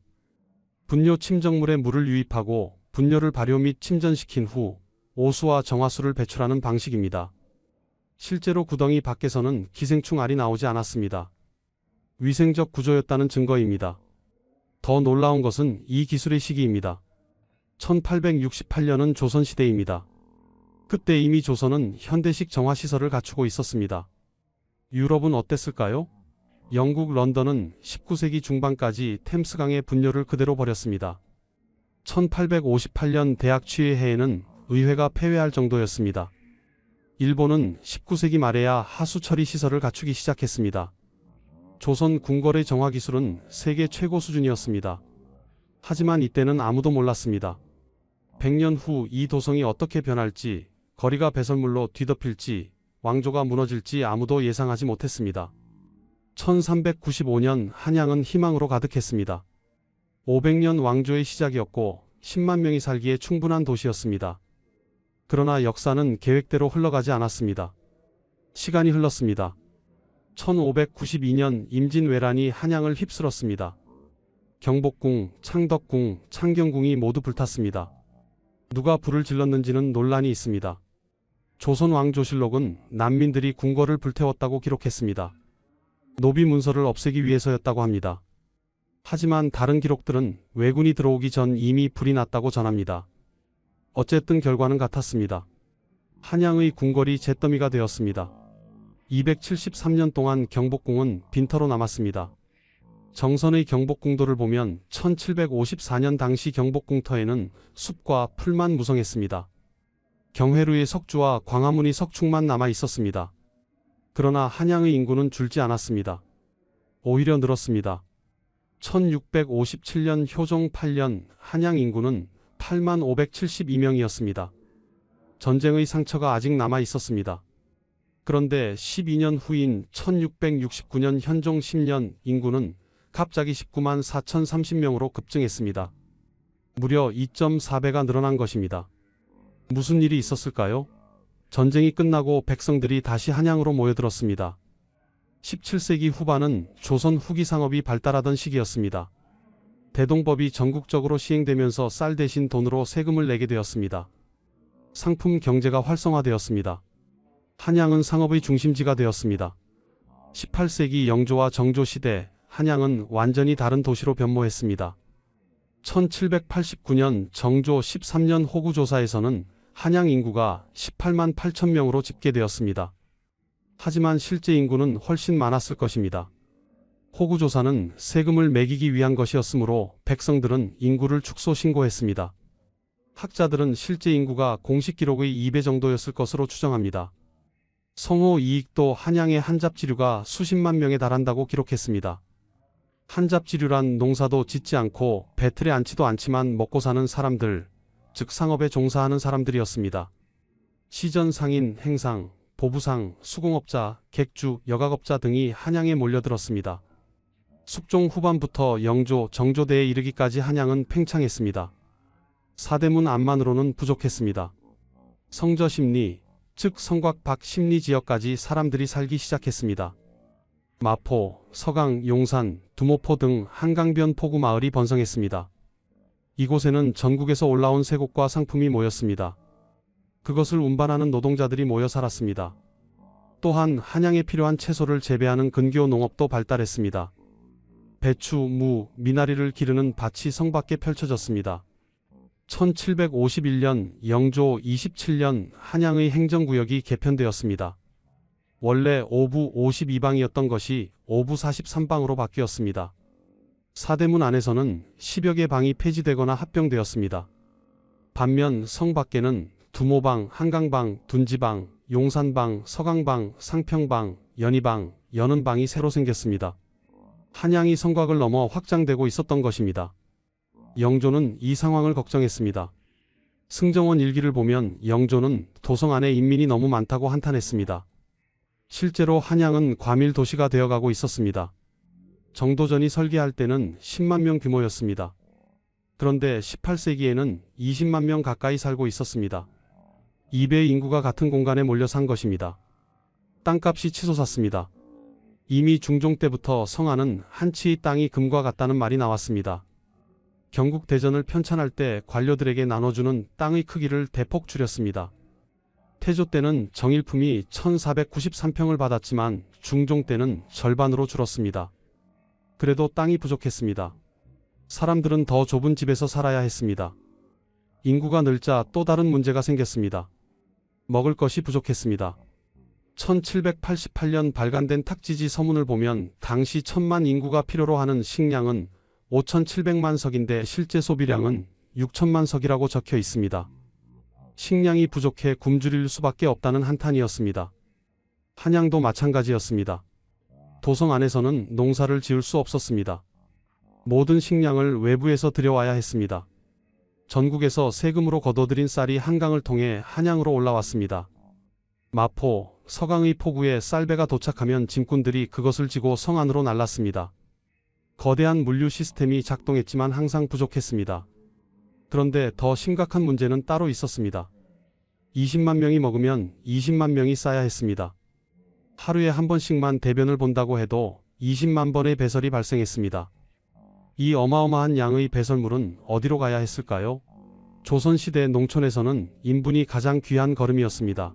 분뇨 침정물에 물을 유입하고 분뇨를 발효 및 침전시킨 후 오수와 정화수를 배출하는 방식입니다. 실제로 구덩이 밖에서는 기생충 알이 나오지 않았습니다. 위생적 구조였다는 증거입니다. 더 놀라운 것은 이 기술의 시기입니다. 1868년은 조선시대입니다. 그때 이미 조선은 현대식 정화시설을 갖추고 있었습니다. 유럽은 어땠을까요? 영국 런던은 19세기 중반까지 템스강의 분뇨를 그대로 버렸습니다. 1858년 대학 취해 해에는 의회가 폐회할 정도였습니다. 일본은 19세기 말에야 하수 처리 시설을 갖추기 시작했습니다. 조선 궁궐의 정화 기술은 세계 최고 수준이었습니다. 하지만 이때는 아무도 몰랐습니다. 100년 후 이 도성이 어떻게 변할지, 거리가 배설물로 뒤덮일지, 왕조가 무너질지 아무도 예상하지 못했습니다. 1395년 한양은 희망으로 가득했습니다. 500년 왕조의 시작이었고 10만 명이 살기에 충분한 도시였습니다. 그러나 역사는 계획대로 흘러가지 않았습니다. 시간이 흘렀습니다. 1592년 임진왜란이 한양을 휩쓸었습니다. 경복궁, 창덕궁, 창경궁이 모두 불탔습니다. 누가 불을 질렀는지는 논란이 있습니다. 조선 왕조실록은 난민들이 궁궐을 불태웠다고 기록했습니다. 노비 문서를 없애기 위해서였다고 합니다. 하지만 다른 기록들은 왜군이 들어오기 전 이미 불이 났다고 전합니다. 어쨌든 결과는 같았습니다. 한양의 궁궐이 잿더미가 되었습니다. 273년 동안 경복궁은 빈터로 남았습니다. 정선의 경복궁도를 보면 1754년 당시 경복궁터에는 숲과 풀만 무성했습니다. 경회루의 석주와 광화문의 석축만 남아 있었습니다. 그러나 한양의 인구는 줄지 않았습니다. 오히려 늘었습니다. 1657년 효종 8년 한양 인구는 8572명이었습니다. 전쟁의 상처가 아직 남아 있었습니다. 그런데 12년 후인 1669년 현종 10년 인구는 갑자기 19만 4030명으로 급증했습니다. 무려 2.4배가 늘어난 것입니다. 무슨 일이 있었을까요? 전쟁이 끝나고 백성들이 다시 한양으로 모여들었습니다. 17세기 후반은 조선 후기 상업이 발달하던 시기였습니다. 대동법이 전국적으로 시행되면서 쌀 대신 돈으로 세금을 내게 되었습니다. 상품 경제가 활성화되었습니다. 한양은 상업의 중심지가 되었습니다. 18세기 영조와 정조 시대, 한양은 완전히 다른 도시로 변모했습니다. 1789년 정조 13년 호구조사에서는 한양 인구가 18만 8천 명으로 집계되었습니다. 하지만 실제 인구는 훨씬 많았을 것입니다. 호구조사는 세금을 매기기 위한 것이었으므로 백성들은 인구를 축소 신고했습니다. 학자들은 실제 인구가 공식 기록의 2배 정도였을 것으로 추정합니다. 성호 이익도 한양의 한잡지류가 수십만 명에 달한다고 기록했습니다. 한잡지류란 농사도 짓지 않고 배틀에 앉지도 않지만 먹고 사는 사람들, 즉 상업에 종사하는 사람들이었습니다. 시전 상인, 행상, 보부상, 수공업자, 객주, 여각업자 등이 한양에 몰려들었습니다. 숙종 후반부터 영조, 정조대에 이르기까지 한양은 팽창했습니다. 사대문 안만으로는 부족했습니다. 성저심리, 즉 성곽 밖 심리 지역까지 사람들이 살기 시작했습니다. 마포, 서강, 용산, 두모포 등 한강변 포구 마을이 번성했습니다. 이곳에는 전국에서 올라온 세곡과 상품이 모였습니다. 그것을 운반하는 노동자들이 모여 살았습니다. 또한 한양에 필요한 채소를 재배하는 근교 농업도 발달했습니다. 배추, 무, 미나리를 기르는 밭이 성 밖에 펼쳐졌습니다. 1751년 영조 27년 한양의 행정구역이 개편되었습니다. 원래 5부 52방이었던 것이 5부 43방으로 바뀌었습니다. 사대문 안에서는 10여 개 방이 폐지되거나 합병되었습니다. 반면 성 밖에는 두모방, 한강방, 둔지방, 용산방, 서강방, 상평방, 연희방, 연은방이 새로 생겼습니다. 한양이 성곽을 넘어 확장되고 있었던 것입니다. 영조는 이 상황을 걱정했습니다. 승정원 일기를 보면 영조는 도성 안에 인민이 너무 많다고 한탄했습니다. 실제로 한양은 과밀 도시가 되어가고 있었습니다. 정도전이 설계할 때는 10만 명 규모였습니다. 그런데 18세기에는 20만 명 가까이 살고 있었습니다. 2배의 인구가 같은 공간에 몰려 산 것입니다. 땅값이 치솟았습니다. 이미 중종 때부터 성안은 한치의 땅이 금과 같다는 말이 나왔습니다. 경국대전을 편찬할 때 관료들에게 나눠주는 땅의 크기를 대폭 줄였습니다. 태조 때는 정일품이 1493평을 받았지만 중종 때는 절반으로 줄었습니다. 그래도 땅이 부족했습니다. 사람들은 더 좁은 집에서 살아야 했습니다. 인구가 늘자 또 다른 문제가 생겼습니다. 먹을 것이 부족했습니다. 1788년 발간된 탁지지 서문을 보면 당시 1000만 인구가 필요로 하는 식량은 5700만 석인데 실제 소비량은 6000만 석이라고 적혀 있습니다. 식량이 부족해 굶주릴 수밖에 없다는 한탄이었습니다. 한양도 마찬가지였습니다. 도성 안에서는 농사를 지을 수 없었습니다. 모든 식량을 외부에서 들여와야 했습니다. 전국에서 세금으로 거둬들인 쌀이 한강을 통해 한양으로 올라왔습니다. 마포, 서강의 포구에 쌀배가 도착하면 짐꾼들이 그것을 지고 성 안으로 날랐습니다. 거대한 물류 시스템이 작동했지만 항상 부족했습니다. 그런데 더 심각한 문제는 따로 있었습니다. 20만 명이 먹으면 20만 명이 싸야 했습니다. 하루에 한 번씩만 대변을 본다고 해도 20만 번의 배설이 발생했습니다. 이 어마어마한 양의 배설물은 어디로 가야 했을까요? 조선시대 농촌에서는 인분이 가장 귀한 거름이었습니다.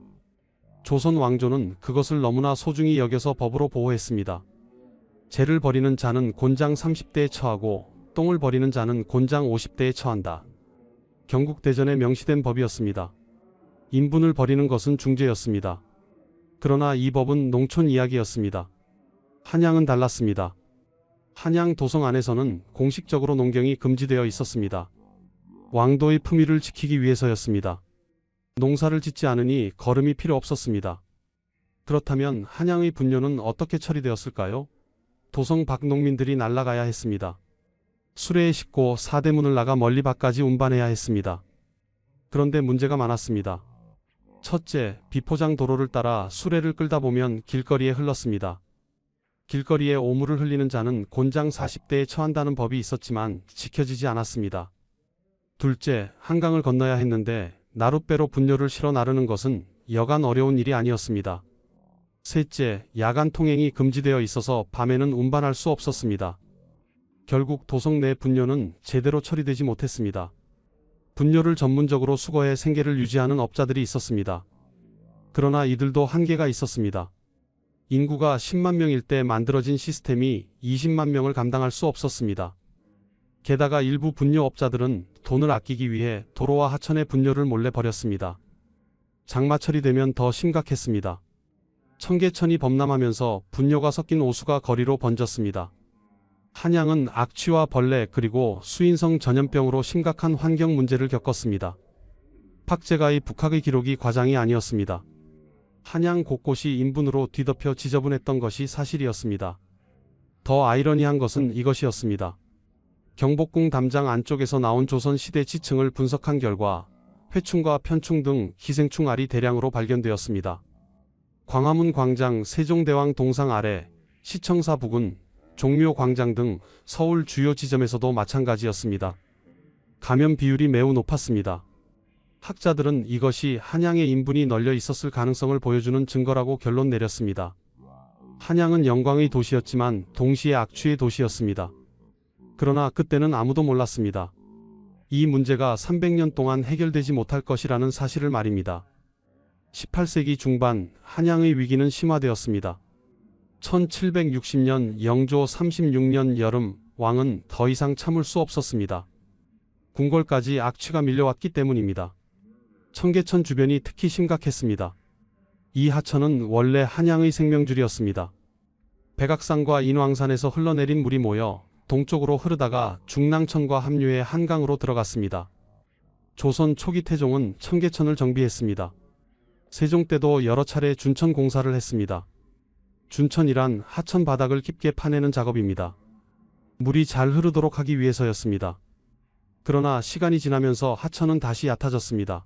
조선 왕조는 그것을 너무나 소중히 여겨서 법으로 보호했습니다. 재를 버리는 자는 곤장 30대에 처하고 똥을 버리는 자는 곤장 50대에 처한다. 경국대전에 명시된 법이었습니다. 인분을 버리는 것은 중죄였습니다. 그러나 이 법은 농촌 이야기였습니다. 한양은 달랐습니다. 한양 도성 안에서는 공식적으로 농경이 금지되어 있었습니다. 왕도의 품위를 지키기 위해서였습니다. 농사를 짓지 않으니 거름이 필요 없었습니다. 그렇다면 한양의 분뇨는 어떻게 처리되었을까요? 도성 밖 농민들이 날아가야 했습니다. 수레에 싣고 사대문을 나가 멀리 밖까지 운반해야 했습니다. 그런데 문제가 많았습니다. 첫째, 비포장 도로를 따라 수레를 끌다 보면 길거리에 흘렀습니다. 길거리에 오물을 흘리는 자는 곤장 40대에 처한다는 법이 있었지만 지켜지지 않았습니다. 둘째, 한강을 건너야 했는데 나룻배로 분뇨를 실어 나르는 것은 여간 어려운 일이 아니었습니다. 셋째, 야간 통행이 금지되어 있어서 밤에는 운반할 수 없었습니다. 결국 도성 내 분뇨는 제대로 처리되지 못했습니다. 분뇨를 전문적으로 수거해 생계를 유지하는 업자들이 있었습니다. 그러나 이들도 한계가 있었습니다. 인구가 10만 명일 때 만들어진 시스템이 20만 명을 감당할 수 없었습니다. 게다가 일부 분뇨업자들은 돈을 아끼기 위해 도로와 하천에 분뇨를 몰래 버렸습니다. 장마철이 되면 더 심각했습니다. 청계천이 범람하면서 분뇨가 섞인 오수가 거리로 번졌습니다. 한양은 악취와 벌레 그리고 수인성 전염병으로 심각한 환경 문제를 겪었습니다. 팍제가의 북학의 기록이 과장이 아니었습니다. 한양 곳곳이 인분으로 뒤덮여 지저분했던 것이 사실이었습니다. 더 아이러니한 것은 이것이었습니다. 경복궁 담장 안쪽에서 나온 조선시대 지층을 분석한 결과 회충과 편충 등 기생충 알이 대량으로 발견되었습니다. 광화문 광장 세종대왕 동상 아래, 시청사 부근, 종묘 광장 등 서울 주요 지점에서도 마찬가지였습니다. 감염 비율이 매우 높았습니다. 학자들은 이것이 한양의 인분이 널려 있었을 가능성을 보여주는 증거라고 결론 내렸습니다. 한양은 영광의 도시였지만 동시에 악취의 도시였습니다. 그러나 그때는 아무도 몰랐습니다. 이 문제가 300년 동안 해결되지 못할 것이라는 사실을 말입니다. 18세기 중반 한양의 위기는 심화되었습니다. 1760년 영조 36년 여름 왕은 더 이상 참을 수 없었습니다. 궁궐까지 악취가 밀려왔기 때문입니다. 청계천 주변이 특히 심각했습니다. 이 하천은 원래 한양의 생명줄이었습니다. 백악산과 인왕산에서 흘러내린 물이 모여 동쪽으로 흐르다가 중랑천과 합류해 한강으로 들어갔습니다. 조선 초기 태종은 청계천을 정비했습니다. 세종 때도 여러 차례 준천 공사를 했습니다. 준천이란 하천 바닥을 깊게 파내는 작업입니다. 물이 잘 흐르도록 하기 위해서였습니다. 그러나 시간이 지나면서 하천은 다시 얕아졌습니다.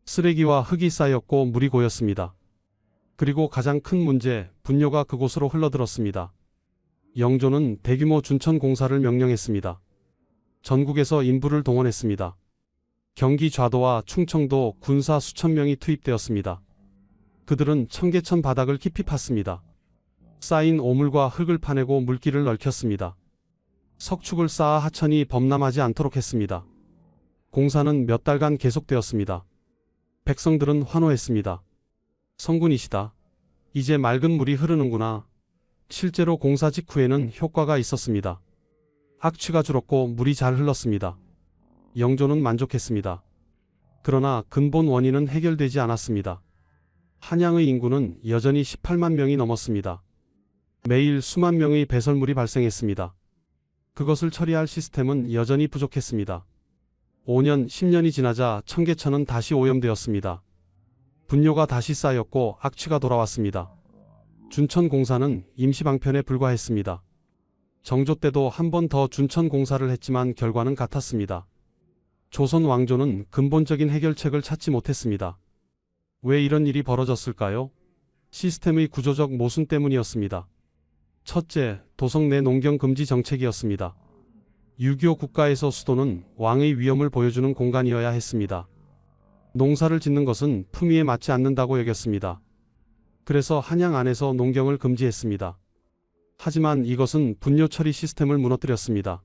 쓰레기와 흙이 쌓였고 물이 고였습니다. 그리고 가장 큰 문제, 분뇨가 그곳으로 흘러들었습니다. 영조는 대규모 준천 공사를 명령했습니다. 전국에서 인부를 동원했습니다. 경기 좌도와 충청도 군사 수천 명이 투입되었습니다. 그들은 청계천 바닥을 깊이 팠습니다. 쌓인 오물과 흙을 파내고 물길을 넓혔습니다. 석축을 쌓아 하천이 범람하지 않도록 했습니다. 공사는 몇 달간 계속되었습니다. 백성들은 환호했습니다. 성군이시다. 이제 맑은 물이 흐르는구나. 실제로 공사 직후에는 효과가 있었습니다. 악취가 줄었고 물이 잘 흘렀습니다. 영조는 만족했습니다. 그러나 근본 원인은 해결되지 않았습니다. 한양의 인구는 여전히 18만 명이 넘었습니다. 매일 수만 명의 배설물이 발생했습니다. 그것을 처리할 시스템은 여전히 부족했습니다. 5년, 10년이 지나자 청계천은 다시 오염되었습니다. 분뇨가 다시 쌓였고 악취가 돌아왔습니다. 준천 공사는 임시 방편에 불과했습니다. 정조 때도 한 번 더 준천 공사를 했지만 결과는 같았습니다. 조선 왕조는 근본적인 해결책을 찾지 못했습니다. 왜 이런 일이 벌어졌을까요? 시스템의 구조적 모순 때문이었습니다. 첫째, 도성 내 농경 금지 정책이었습니다. 6.25 국가에서 수도는 왕의 위엄을 보여주는 공간이어야 했습니다. 농사를 짓는 것은 품위에 맞지 않는다고 여겼습니다. 그래서 한양 안에서 농경을 금지했습니다. 하지만 이것은 분뇨 처리 시스템을 무너뜨렸습니다.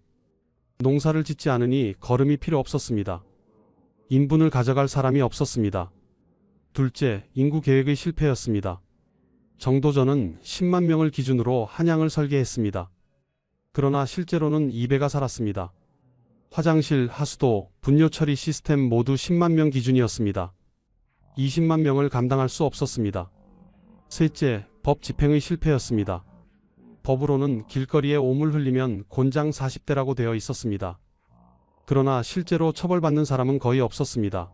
농사를 짓지 않으니 거름이 필요 없었습니다. 인분을 가져갈 사람이 없었습니다. 둘째, 인구 계획의 실패였습니다. 정도전은 10만 명을 기준으로 한양을 설계했습니다. 그러나 실제로는 2배가 살았습니다. 화장실, 하수도, 분뇨 처리 시스템 모두 10만 명 기준이었습니다. 20만 명을 감당할 수 없었습니다. 셋째, 법 집행의 실패였습니다. 법으로는 길거리에 오물 흘리면 곤장 40대라고 되어 있었습니다. 그러나 실제로 처벌받는 사람은 거의 없었습니다.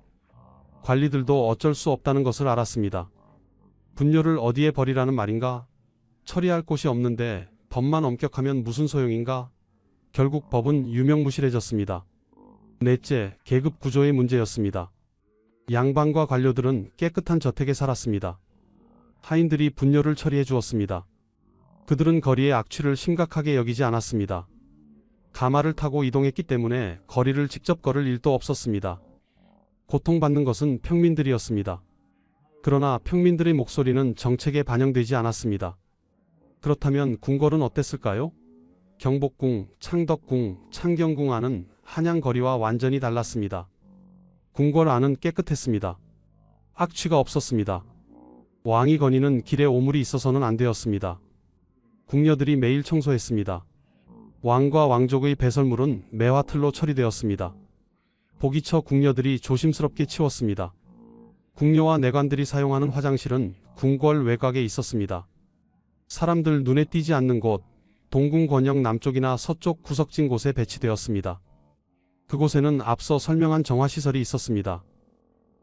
관리들도 어쩔 수 없다는 것을 알았습니다. 분뇨를 어디에 버리라는 말인가? 처리할 곳이 없는데 법만 엄격하면 무슨 소용인가? 결국 법은 유명무실해졌습니다. 넷째, 계급 구조의 문제였습니다. 양반과 관료들은 깨끗한 저택에 살았습니다. 하인들이 분뇨를 처리해 주었습니다. 그들은 거리의 악취를 심각하게 여기지 않았습니다. 가마를 타고 이동했기 때문에 거리를 직접 걸을 일도 없었습니다. 고통받는 것은 평민들이었습니다. 그러나 평민들의 목소리는 정책에 반영되지 않았습니다. 그렇다면 궁궐은 어땠을까요? 경복궁, 창덕궁, 창경궁 안은 한양 거리와 완전히 달랐습니다. 궁궐 안은 깨끗했습니다. 악취가 없었습니다. 왕이 거니는 길에 오물이 있어서는 안 되었습니다. 궁녀들이 매일 청소했습니다. 왕과 왕족의 배설물은 매화틀로 처리되었습니다. 보기처 궁녀들이 조심스럽게 치웠습니다. 궁녀와 내관들이 사용하는 화장실은 궁궐 외곽에 있었습니다. 사람들 눈에 띄지 않는 곳, 동궁 권역 남쪽이나 서쪽 구석진 곳에 배치되었습니다. 그곳에는 앞서 설명한 정화시설이 있었습니다.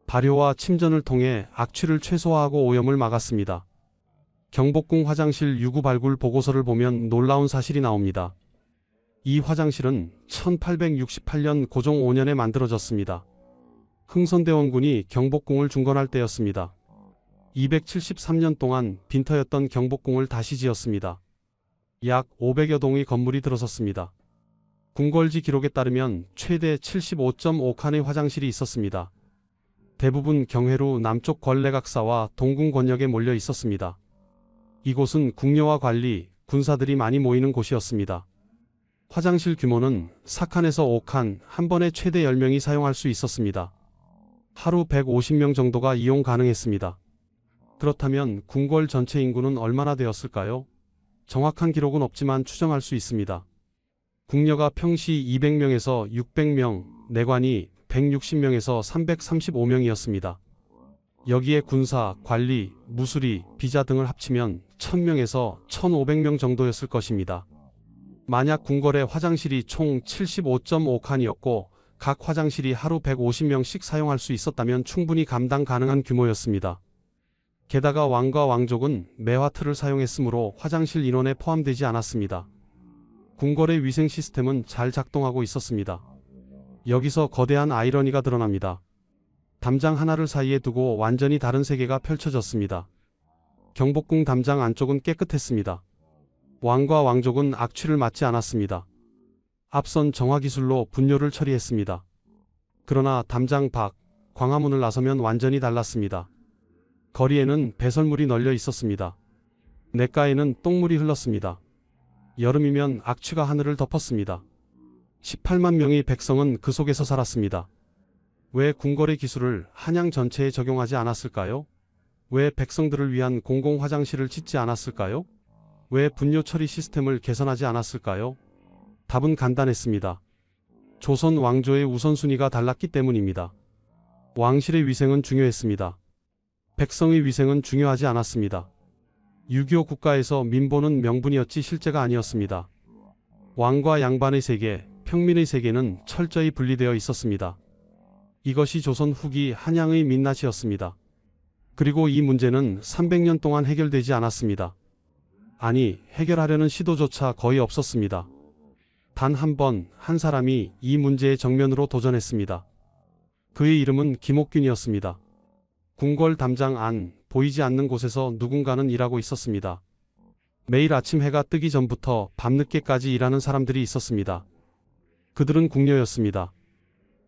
발효와 침전을 통해 악취를 최소화하고 오염을 막았습니다. 경복궁 화장실 유구 발굴 보고서를 보면 놀라운 사실이 나옵니다. 이 화장실은 1868년 고종 5년에 만들어졌습니다. 흥선대원군이 경복궁을 중건할 때였습니다. 273년 동안 빈터였던 경복궁을 다시 지었습니다. 약 500여 동의 건물이 들어섰습니다. 궁궐지 기록에 따르면 최대 75.5칸의 화장실이 있었습니다. 대부분 경회루 남쪽 권례각사와 동궁 권역에 몰려 있었습니다. 이곳은 궁녀와 관리, 군사들이 많이 모이는 곳이었습니다. 화장실 규모는 4칸에서 5칸, 한 번에 최대 10명이 사용할 수 있었습니다. 하루 150명 정도가 이용 가능했습니다. 그렇다면 궁궐 전체 인구는 얼마나 되었을까요? 정확한 기록은 없지만 추정할 수 있습니다. 궁녀가 평시 200명에서 600명, 내관이 160명에서 335명이었습니다. 여기에 군사, 관리, 무술이, 비자 등을 합치면 1000명에서 1500명 정도였을 것입니다. 만약 궁궐의 화장실이 총 75.5칸이었고 각 화장실이 하루 150명씩 사용할 수 있었다면 충분히 감당 가능한 규모였습니다. 게다가 왕과 왕족은 매화틀을 사용했으므로 화장실 인원에 포함되지 않았습니다. 궁궐의 위생 시스템은 잘 작동하고 있었습니다. 여기서 거대한 아이러니가 드러납니다. 담장 하나를 사이에 두고 완전히 다른 세계가 펼쳐졌습니다. 경복궁 담장 안쪽은 깨끗했습니다. 왕과 왕족은 악취를 맡지 않았습니다. 앞선 정화기술로 분뇨를 처리했습니다. 그러나 담장 밖, 광화문을 나서면 완전히 달랐습니다. 거리에는 배설물이 널려 있었습니다. 냇가에는 똥물이 흘렀습니다. 여름이면 악취가 하늘을 덮었습니다. 18만 명의 백성은 그 속에서 살았습니다. 왜 궁궐의 기술을 한양 전체에 적용하지 않았을까요? 왜 백성들을 위한 공공 화장실을 짓지 않았을까요? 왜 분뇨 처리 시스템을 개선하지 않았을까요? 답은 간단했습니다. 조선 왕조의 우선순위가 달랐기 때문입니다. 왕실의 위생은 중요했습니다. 백성의 위생은 중요하지 않았습니다. 6.25 국가에서 민보는 명분이었지 실제가 아니었습니다. 왕과 양반의 세계, 평민의 세계는 철저히 분리되어 있었습니다. 이것이 조선 후기 한양의 민낯이었습니다. 그리고 이 문제는 300년 동안 해결되지 않았습니다. 아니, 해결하려는 시도조차 거의 없었습니다. 단 한 번, 한 사람이 이 문제의 정면으로 도전했습니다. 그의 이름은 김옥균이었습니다. 궁궐 담장 안, 보이지 않는 곳에서 누군가는 일하고 있었습니다. 매일 아침 해가 뜨기 전부터 밤늦게까지 일하는 사람들이 있었습니다. 그들은 궁녀였습니다.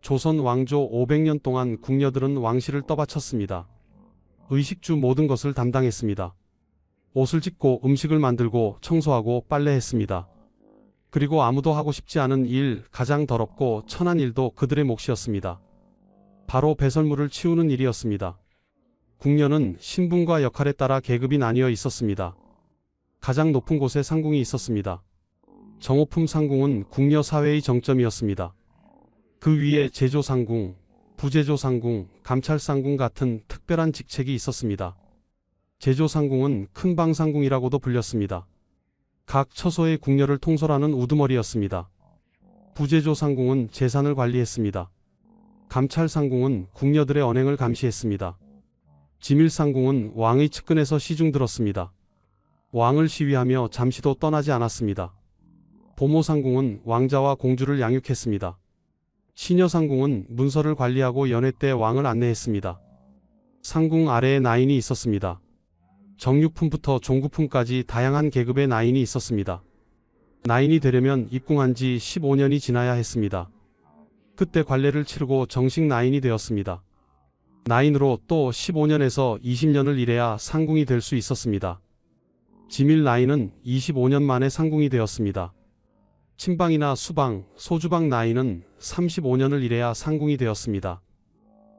조선 왕조 500년 동안 궁녀들은 왕실을 떠받쳤습니다. 의식주 모든 것을 담당했습니다. 옷을 찢고 음식을 만들고 청소하고 빨래했습니다. 그리고 아무도 하고 싶지 않은 일, 가장 더럽고 천한 일도 그들의 몫이었습니다. 바로 배설물을 치우는 일이었습니다. 궁녀는 신분과 역할에 따라 계급이 나뉘어 있었습니다. 가장 높은 곳에 상궁이 있었습니다. 정호품 상궁은 궁녀 사회의 정점이었습니다. 그 위에 제조상궁, 부제조상궁, 감찰상궁 같은 특별한 직책이 있었습니다. 제조상궁은 큰방상궁이라고도 불렸습니다. 각 처소의 궁녀를 통솔하는 우두머리였습니다. 부제조상궁은 재산을 관리했습니다. 감찰상궁은 궁녀들의 언행을 감시했습니다. 지밀상궁은 왕의 측근에서 시중 들었습니다. 왕을 시위하며 잠시도 떠나지 않았습니다. 보모상궁은 왕자와 공주를 양육했습니다. 시녀상궁은 문서를 관리하고 연회 때 왕을 안내했습니다. 상궁 아래에 나인이 있었습니다. 정육품부터 종구품까지 다양한 계급의 나인이 있었습니다. 나인이 되려면 입궁한 지 15년이 지나야 했습니다. 그때 관례를 치르고 정식 나인이 되었습니다. 나인으로 또 15년에서 20년을 일해야 상궁이 될 수 있었습니다. 지밀 나인은 25년 만에 상궁이 되었습니다. 친방이나 수방, 소주방 나인은 35년을 일해야 상궁이 되었습니다.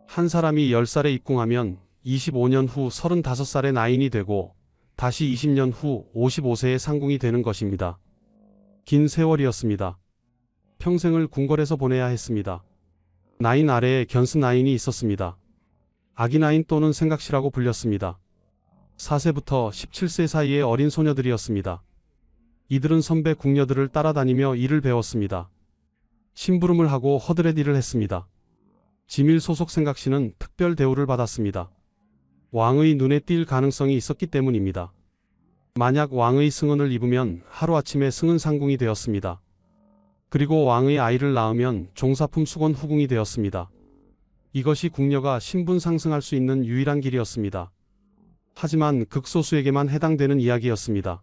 한 사람이 10살에 입궁하면 25년 후 35살의 나인이 되고 다시 20년 후 55세의 상궁이 되는 것입니다. 긴 세월이었습니다. 평생을 궁궐에서 보내야 했습니다. 나인 아래에 견스 나인이 있었습니다. 아기 나인 또는 생각시라고 불렸습니다. 4세부터 17세 사이의 어린 소녀들이었습니다. 이들은 선배 궁녀들을 따라다니며 일을 배웠습니다. 심부름을 하고 허드렛 일을 했습니다. 지밀 소속 생각시는 특별 대우를 받았습니다. 왕의 눈에 띌 가능성이 있었기 때문입니다. 만약 왕의 승언을 입으면 하루아침에 승은 상궁이 되었습니다. 그리고 왕의 아이를 낳으면 종사품 수건 후궁이 되었습니다. 이것이 궁녀가 신분 상승할 수 있는 유일한 길이었습니다. 하지만 극소수에게만 해당되는 이야기였습니다.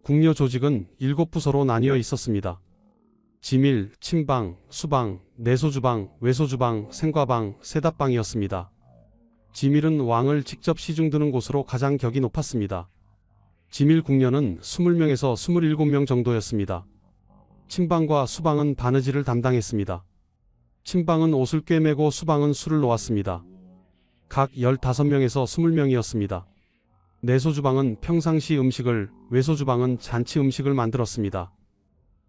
궁녀 조직은 7부서로 나뉘어 있었습니다. 지밀, 친방, 수방, 내소주방, 외소주방, 생과방, 세답방이었습니다. 지밀은 왕을 직접 시중드는 곳으로 가장 격이 높았습니다. 지밀 궁녀는 20명에서 27명 정도였습니다. 친방과 수방은 바느질을 담당했습니다. 친방은 옷을 꿰매고 수방은 술을 놓았습니다. 각 15명에서 20명이었습니다. 내소주방은 평상시 음식을, 외소주방은 잔치 음식을 만들었습니다.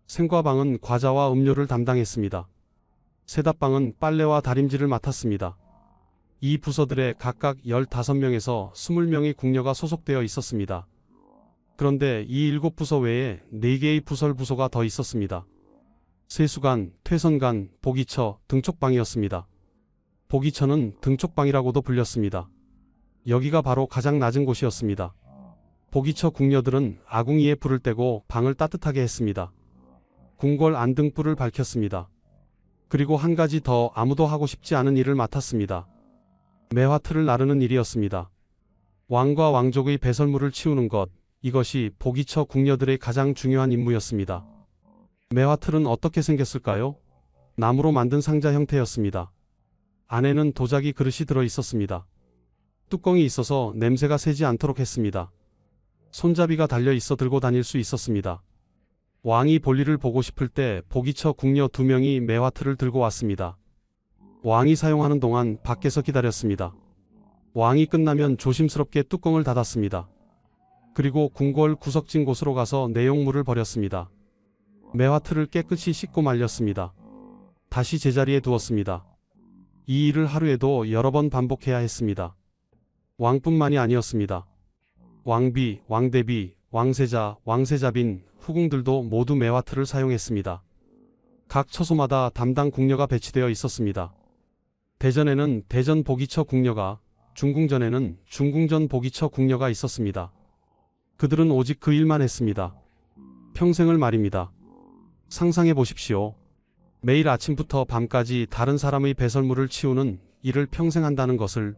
생과방은 과자와 음료를 담당했습니다. 세답방은 빨래와 다림질을 맡았습니다. 이 부서들에 각각 15명에서 20명의 궁녀가 소속되어 있었습니다. 그런데 이 7부서 외에 4개의 부설부서가 더 있었습니다. 세수관, 퇴선관, 보기처, 등촉방이었습니다. 보기처는 등촉방이라고도 불렸습니다. 여기가 바로 가장 낮은 곳이었습니다. 보기처 궁녀들은 아궁이에 불을 떼고 방을 따뜻하게 했습니다. 궁궐 안등불을 밝혔습니다. 그리고 한 가지 더 아무도 하고 싶지 않은 일을 맡았습니다. 매화틀을 나르는 일이었습니다. 왕과 왕족의 배설물을 치우는 것, 이것이 보기처 궁녀들의 가장 중요한 임무였습니다. 매화틀은 어떻게 생겼을까요? 나무로 만든 상자 형태였습니다. 안에는 도자기 그릇이 들어 있었습니다. 뚜껑이 있어서 냄새가 새지 않도록 했습니다. 손잡이가 달려 있어 들고 다닐 수 있었습니다. 왕이 볼일을 보고 싶을 때 보기처 궁녀 2명이 매화틀을 들고 왔습니다. 왕이 사용하는 동안 밖에서 기다렸습니다. 왕이 끝나면 조심스럽게 뚜껑을 닫았습니다. 그리고 궁궐 구석진 곳으로 가서 내용물을 버렸습니다. 매화틀을 깨끗이 씻고 말렸습니다. 다시 제자리에 두었습니다. 이 일을 하루에도 여러 번 반복해야 했습니다. 왕뿐만이 아니었습니다. 왕비, 왕대비, 왕세자, 왕세자빈, 후궁들도 모두 매화틀을 사용했습니다. 각 처소마다 담당 궁녀가 배치되어 있었습니다. 대전에는 대전 보기처 궁녀가, 중궁전에는 중궁전 보기처 궁녀가 있었습니다. 그들은 오직 그 일만 했습니다. 평생을 말입니다. 상상해 보십시오. 매일 아침부터 밤까지 다른 사람의 배설물을 치우는 일을 평생 한다는 것을.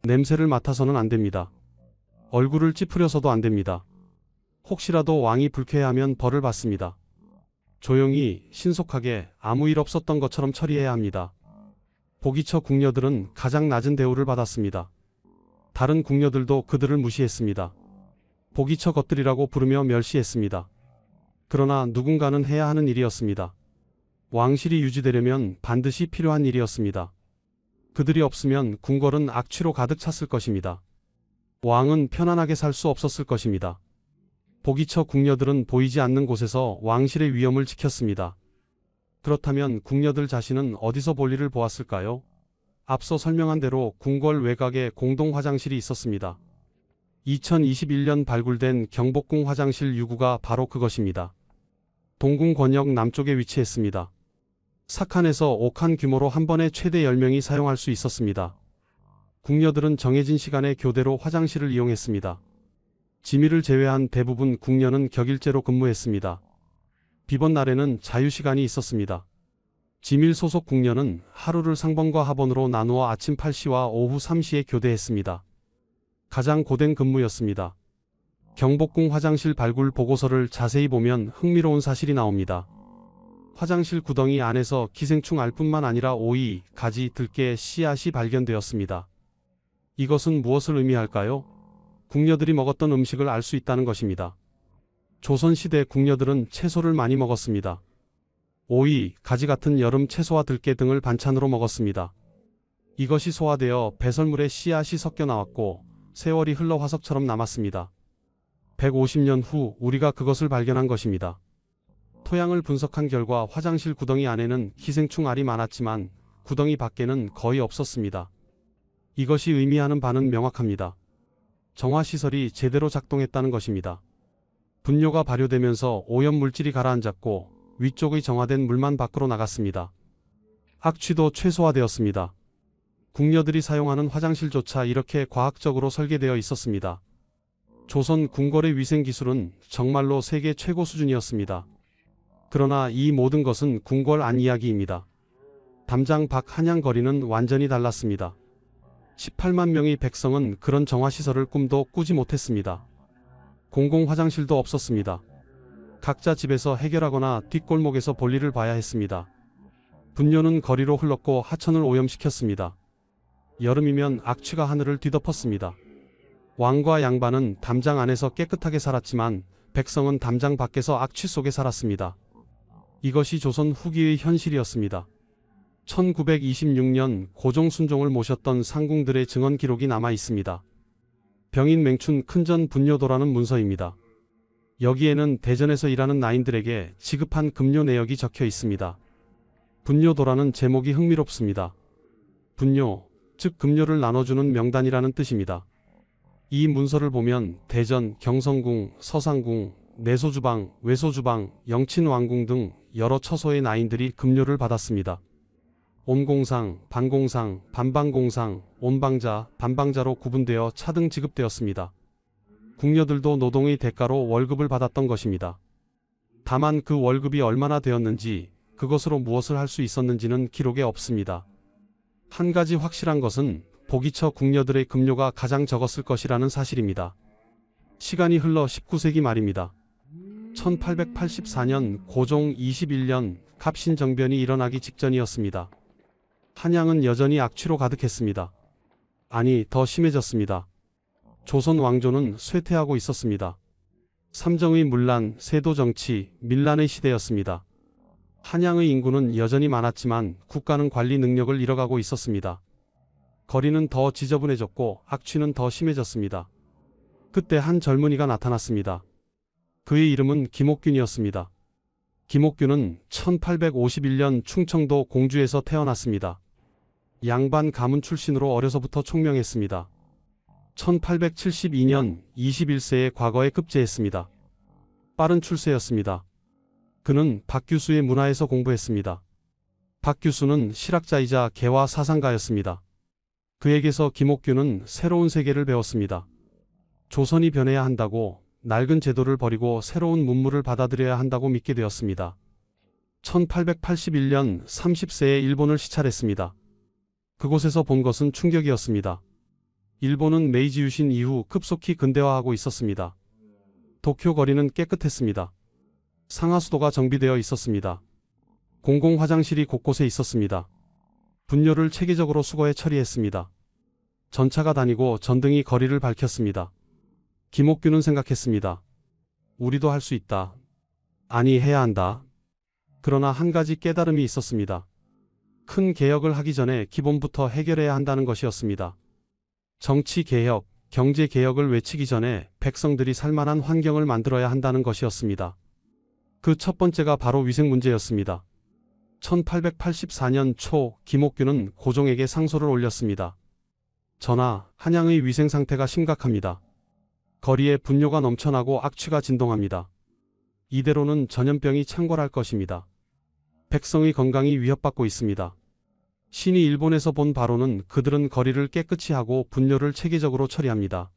냄새를 맡아서는 안 됩니다. 얼굴을 찌푸려서도 안 됩니다. 혹시라도 왕이 불쾌해하면 벌을 받습니다. 조용히 신속하게 아무 일 없었던 것처럼 처리해야 합니다. 보기처 궁녀들은 가장 낮은 대우를 받았습니다. 다른 궁녀들도 그들을 무시했습니다. 보기처 것들이라고 부르며 멸시했습니다. 그러나 누군가는 해야 하는 일이었습니다. 왕실이 유지되려면 반드시 필요한 일이었습니다. 그들이 없으면 궁궐은 악취로 가득 찼을 것입니다. 왕은 편안하게 살 수 없었을 것입니다. 보기처 궁녀들은 보이지 않는 곳에서 왕실의 위엄을 지켰습니다. 그렇다면 궁녀들 자신은 어디서 볼일을 보았을까요? 앞서 설명한 대로 궁궐 외곽에 공동 화장실이 있었습니다. 2021년 발굴된 경복궁 화장실 유구가 바로 그것입니다. 동궁 권역 남쪽에 위치했습니다. 4칸에서 5칸 규모로 한 번에 최대 10명이 사용할 수 있었습니다. 궁녀들은 정해진 시간에 교대로 화장실을 이용했습니다. 지미를 제외한 대부분 궁녀는 격일제로 근무했습니다. 비번 날에는 자유시간이 있었습니다. 지밀 소속 궁녀는 하루를 상번과 하번으로 나누어 아침 8시와 오후 3시에 교대했습니다. 가장 고된 근무였습니다. 경복궁 화장실 발굴 보고서를 자세히 보면 흥미로운 사실이 나옵니다. 화장실 구덩이 안에서 기생충 알뿐만 아니라 오이, 가지, 들깨, 씨앗이 발견되었습니다. 이것은 무엇을 의미할까요? 궁녀들이 먹었던 음식을 알 수 있다는 것입니다. 조선시대 궁녀들은 채소를 많이 먹었습니다. 오이, 가지 같은 여름 채소와 들깨 등을 반찬으로 먹었습니다. 이것이 소화되어 배설물에 씨앗이 섞여 나왔고 세월이 흘러 화석처럼 남았습니다. 150년 후 우리가 그것을 발견한 것입니다. 토양을 분석한 결과 화장실 구덩이 안에는 기생충 알이 많았지만 구덩이 밖에는 거의 없었습니다. 이것이 의미하는 바는 명확합니다. 정화시설이 제대로 작동했다는 것입니다. 분뇨가 발효되면서 오염물질이 가라앉았고 위쪽의 정화된 물만 밖으로 나갔습니다. 악취도 최소화되었습니다. 궁녀들이 사용하는 화장실조차 이렇게 과학적으로 설계되어 있었습니다. 조선 궁궐의 위생기술은 정말로 세계 최고 수준이었습니다. 그러나 이 모든 것은 궁궐 안 이야기입니다. 담장 밖 한양 거리는 완전히 달랐습니다. 18만 명의 백성은 그런 정화시설을 꿈도 꾸지 못했습니다. 공공 화장실도 없었습니다. 각자 집에서 해결하거나 뒷골목에서 볼일을 봐야 했습니다. 분뇨는 거리로 흘렀고 하천을 오염시켰습니다. 여름이면 악취가 하늘을 뒤덮었습니다. 왕과 양반은 담장 안에서 깨끗하게 살았지만 백성은 담장 밖에서 악취 속에 살았습니다. 이것이 조선 후기의 현실이었습니다. 1926년 고종 순종을 모셨던 상궁들의 증언 기록이 남아 있습니다. 병인 맹춘 큰전 분뇨도라는 문서입니다. 여기에는 대전에서 일하는 나인들에게 지급한 급료 내역이 적혀 있습니다. 분뇨도라는 제목이 흥미롭습니다. 분뇨, 즉 급료를 나눠주는 명단이라는 뜻입니다. 이 문서를 보면 대전, 경성궁, 서상궁, 내소주방, 외소주방, 영친왕궁 등 여러 처소의 나인들이 급료를 받았습니다. 온공상, 반공상, 반방공상, 온방자, 반방자로 구분되어 차등 지급되었습니다. 궁녀들도 노동의 대가로 월급을 받았던 것입니다. 다만 그 월급이 얼마나 되었는지, 그것으로 무엇을 할 수 있었는지는 기록에 없습니다. 한 가지 확실한 것은 보기처 궁녀들의 급료가 가장 적었을 것이라는 사실입니다. 시간이 흘러 19세기 말입니다. 1884년 고종 21년 갑신정변이 일어나기 직전이었습니다. 한양은 여전히 악취로 가득했습니다. 아니, 더 심해졌습니다. 조선 왕조는 쇠퇴하고 있었습니다. 삼정의 문란, 세도정치, 밀란의 시대였습니다. 한양의 인구는 여전히 많았지만 국가는 관리 능력을 잃어가고 있었습니다. 거리는 더 지저분해졌고 악취는 더 심해졌습니다. 그때 한 젊은이가 나타났습니다. 그의 이름은 김옥균이었습니다. 김옥균은 1851년 충청도 공주에서 태어났습니다. 양반 가문 출신으로 어려서부터 총명했습니다. 1872년 21세에 과거에 급제했습니다. 빠른 출세였습니다. 그는 박 교수의 문화에서 공부했습니다. 박 교수는 실학자이자 개화 사상가였습니다. 그에게서 김옥균은 새로운 세계를 배웠습니다. 조선이 변해야 한다고, 낡은 제도를 버리고 새로운 문물을 받아들여야 한다고 믿게 되었습니다. 1881년 30세에 일본을 시찰했습니다. 그곳에서 본 것은 충격이었습니다. 일본은 메이지 유신 이후 급속히 근대화하고 있었습니다. 도쿄 거리는 깨끗했습니다. 상하수도가 정비되어 있었습니다. 공공 화장실이 곳곳에 있었습니다. 분뇨를 체계적으로 수거해 처리했습니다. 전차가 다니고 전등이 거리를 밝혔습니다. 김옥균은 생각했습니다. 우리도 할 수 있다. 아니, 해야 한다. 그러나 한 가지 깨달음이 있었습니다. 큰 개혁을 하기 전에 기본부터 해결해야 한다는 것이었습니다. 정치 개혁, 경제 개혁을 외치기 전에 백성들이 살만한 환경을 만들어야 한다는 것이었습니다. 그 첫 번째가 바로 위생 문제였습니다. 1884년 초 김옥균은 고종에게 상소를 올렸습니다. 전하, 한양의 위생 상태가 심각합니다. 거리에 분뇨가 넘쳐나고 악취가 진동합니다. 이대로는 전염병이 창궐할 것입니다. 백성의 건강이 위협받고 있습니다. 신이 일본에서 본 바로는 그들은 거리를 깨끗이 하고 분뇨를 체계적으로 처리합니다.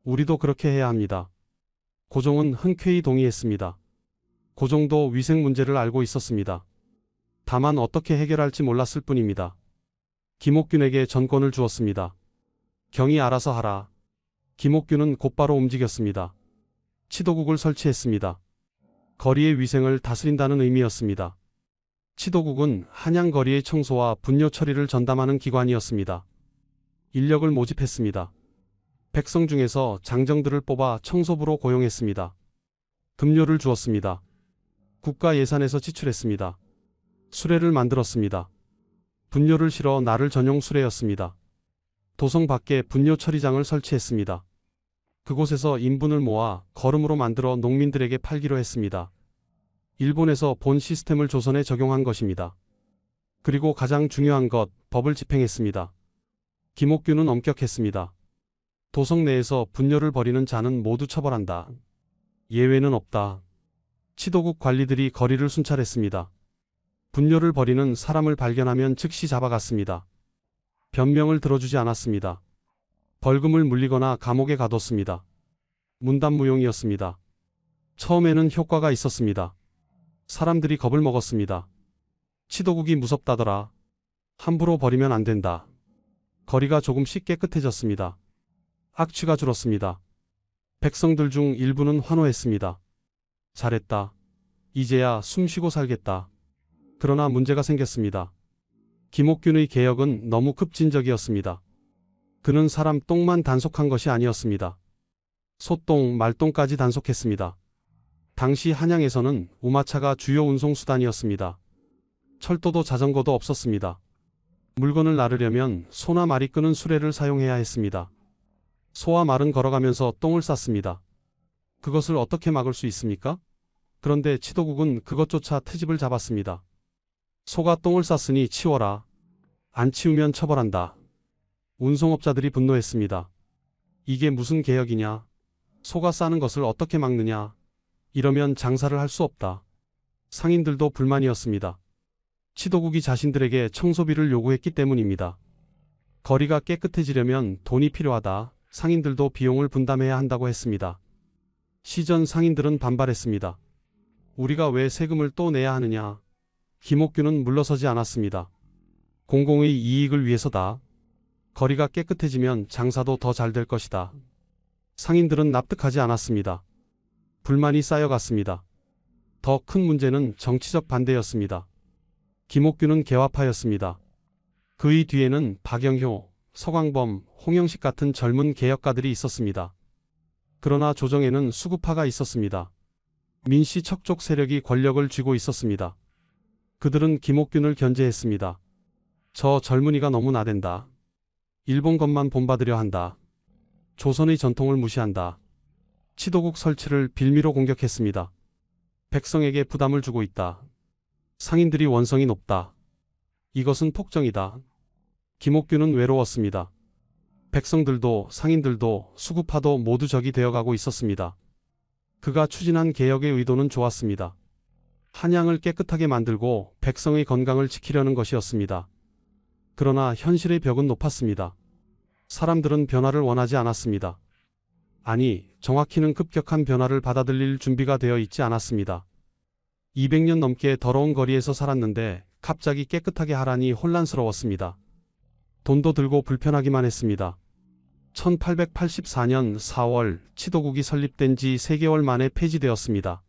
우리도 그렇게 해야 합니다. 고종은 흔쾌히 동의했습니다. 고종도 위생 문제를 알고 있었습니다. 다만 어떻게 해결할지 몰랐을 뿐입니다. 김옥균에게 전권을 주었습니다. 경이 알아서 하라. 김옥균은 곧바로 움직였습니다. 치도국을 설치했습니다. 거리의 위생을 다스린다는 의미였습니다. 치도국은 한양 거리의 청소와 분뇨 처리를 전담하는 기관이었습니다. 인력을 모집했습니다. 백성 중에서 장정들을 뽑아 청소부로 고용했습니다. 급료를 주었습니다. 국가 예산에서 지출했습니다. 수레를 만들었습니다. 분뇨를 실어 나를 전용 수레였습니다. 도성 밖에 분뇨 처리장을 설치했습니다. 그곳에서 인분을 모아 거름으로 만들어 농민들에게 팔기로 했습니다. 일본에서 본 시스템을 조선에 적용한 것입니다. 그리고 가장 중요한 것, 법을 집행했습니다. 김옥균은 엄격했습니다. 도성 내에서 분뇨를 버리는 자는 모두 처벌한다. 예외는 없다. 치도국 관리들이 거리를 순찰했습니다. 분뇨를 버리는 사람을 발견하면 즉시 잡아갔습니다. 변명을 들어주지 않았습니다. 벌금을 물리거나 감옥에 가뒀습니다. 문단무용이었습니다. 처음에는 효과가 있었습니다. 사람들이 겁을 먹었습니다. 치도국이 무섭다더라. 함부로 버리면 안 된다. 거리가 조금씩 깨끗해졌습니다. 악취가 줄었습니다. 백성들 중 일부는 환호했습니다. 잘했다. 이제야 숨쉬고 살겠다. 그러나 문제가 생겼습니다. 김옥균의 개혁은 너무 급진적이었습니다. 그는 사람 똥만 단속한 것이 아니었습니다. 소똥, 말똥까지 단속했습니다. 당시 한양에서는 우마차가 주요 운송수단이었습니다. 철도도 자전거도 없었습니다. 물건을 나르려면 소나 말이 끄는 수레를 사용해야 했습니다. 소와 말은 걸어가면서 똥을 쌌습니다. 그것을 어떻게 막을 수 있습니까? 그런데 치도국은 그것조차 트집을 잡았습니다. 소가 똥을 쌌으니 치워라. 안 치우면 처벌한다. 운송업자들이 분노했습니다. 이게 무슨 개혁이냐? 소가 싸는 것을 어떻게 막느냐? 이러면 장사를 할 수 없다. 상인들도 불만이었습니다. 치도국이 자신들에게 청소비를 요구했기 때문입니다. 거리가 깨끗해지려면 돈이 필요하다. 상인들도 비용을 분담해야 한다고 했습니다. 시전 상인들은 반발했습니다. 우리가 왜 세금을 또 내야 하느냐? 김옥균은 물러서지 않았습니다. 공공의 이익을 위해서다. 거리가 깨끗해지면 장사도 더 잘 될 것이다. 상인들은 납득하지 않았습니다. 불만이 쌓여갔습니다. 더 큰 문제는 정치적 반대였습니다. 김옥균은 개화파였습니다. 그의 뒤에는 박영효, 서광범, 홍영식 같은 젊은 개혁가들이 있었습니다. 그러나 조정에는 수구파가 있었습니다. 민씨 척족 세력이 권력을 쥐고 있었습니다. 그들은 김옥균을 견제했습니다. 저 젊은이가 너무 나댄다. 일본 것만 본받으려 한다. 조선의 전통을 무시한다. 치도국 설치를 빌미로 공격했습니다. 백성에게 부담을 주고 있다. 상인들이 원성이 높다. 이것은 폭정이다. 김옥균은 외로웠습니다. 백성들도 상인들도 수구파도 모두 적이 되어가고 있었습니다. 그가 추진한 개혁의 의도는 좋았습니다. 한양을 깨끗하게 만들고 백성의 건강을 지키려는 것이었습니다. 그러나 현실의 벽은 높았습니다. 사람들은 변화를 원하지 않았습니다. 아니, 정확히는 급격한 변화를 받아들일 준비가 되어 있지 않았습니다. 200년 넘게 더러운 거리에서 살았는데 갑자기 깨끗하게 하라니 혼란스러웠습니다. 돈도 들고 불편하기만 했습니다. 1884년 4월 치도국이 설립된 지 3개월 만에 폐지되었습니다.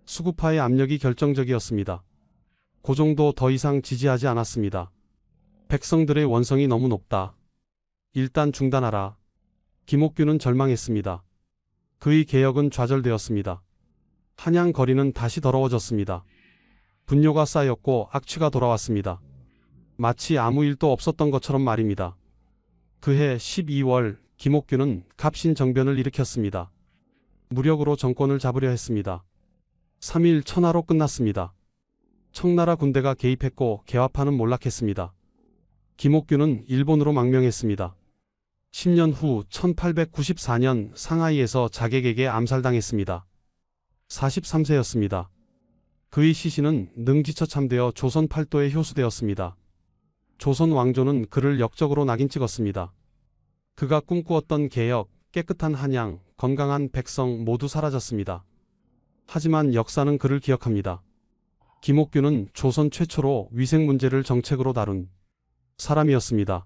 수구파의 압력이 결정적이었습니다. 고종도 더 이상 지지하지 않았습니다. 백성들의 원성이 너무 높다. 일단 중단하라. 김옥균은 절망했습니다. 그의 개혁은 좌절되었습니다. 한양 거리는 다시 더러워졌습니다. 분뇨가 쌓였고 악취가 돌아왔습니다. 마치 아무 일도 없었던 것처럼 말입니다. 그해 12월 김옥균은 갑신정변을 일으켰습니다. 무력으로 정권을 잡으려 했습니다. 3일 천하로 끝났습니다. 청나라 군대가 개입했고 개화파는 몰락했습니다. 김옥균은 일본으로 망명했습니다. 10년 후 1894년 상하이에서 자객에게 암살당했습니다. 43세였습니다. 그의 시신은 능지처참되어 조선 팔도에 효수되었습니다. 조선 왕조는 그를 역적으로 낙인 찍었습니다. 그가 꿈꾸었던 개혁, 깨끗한 한양, 건강한 백성 모두 사라졌습니다. 하지만 역사는 그를 기억합니다. 김옥균은 조선 최초로 위생 문제를 정책으로 다룬 사람이었습니다.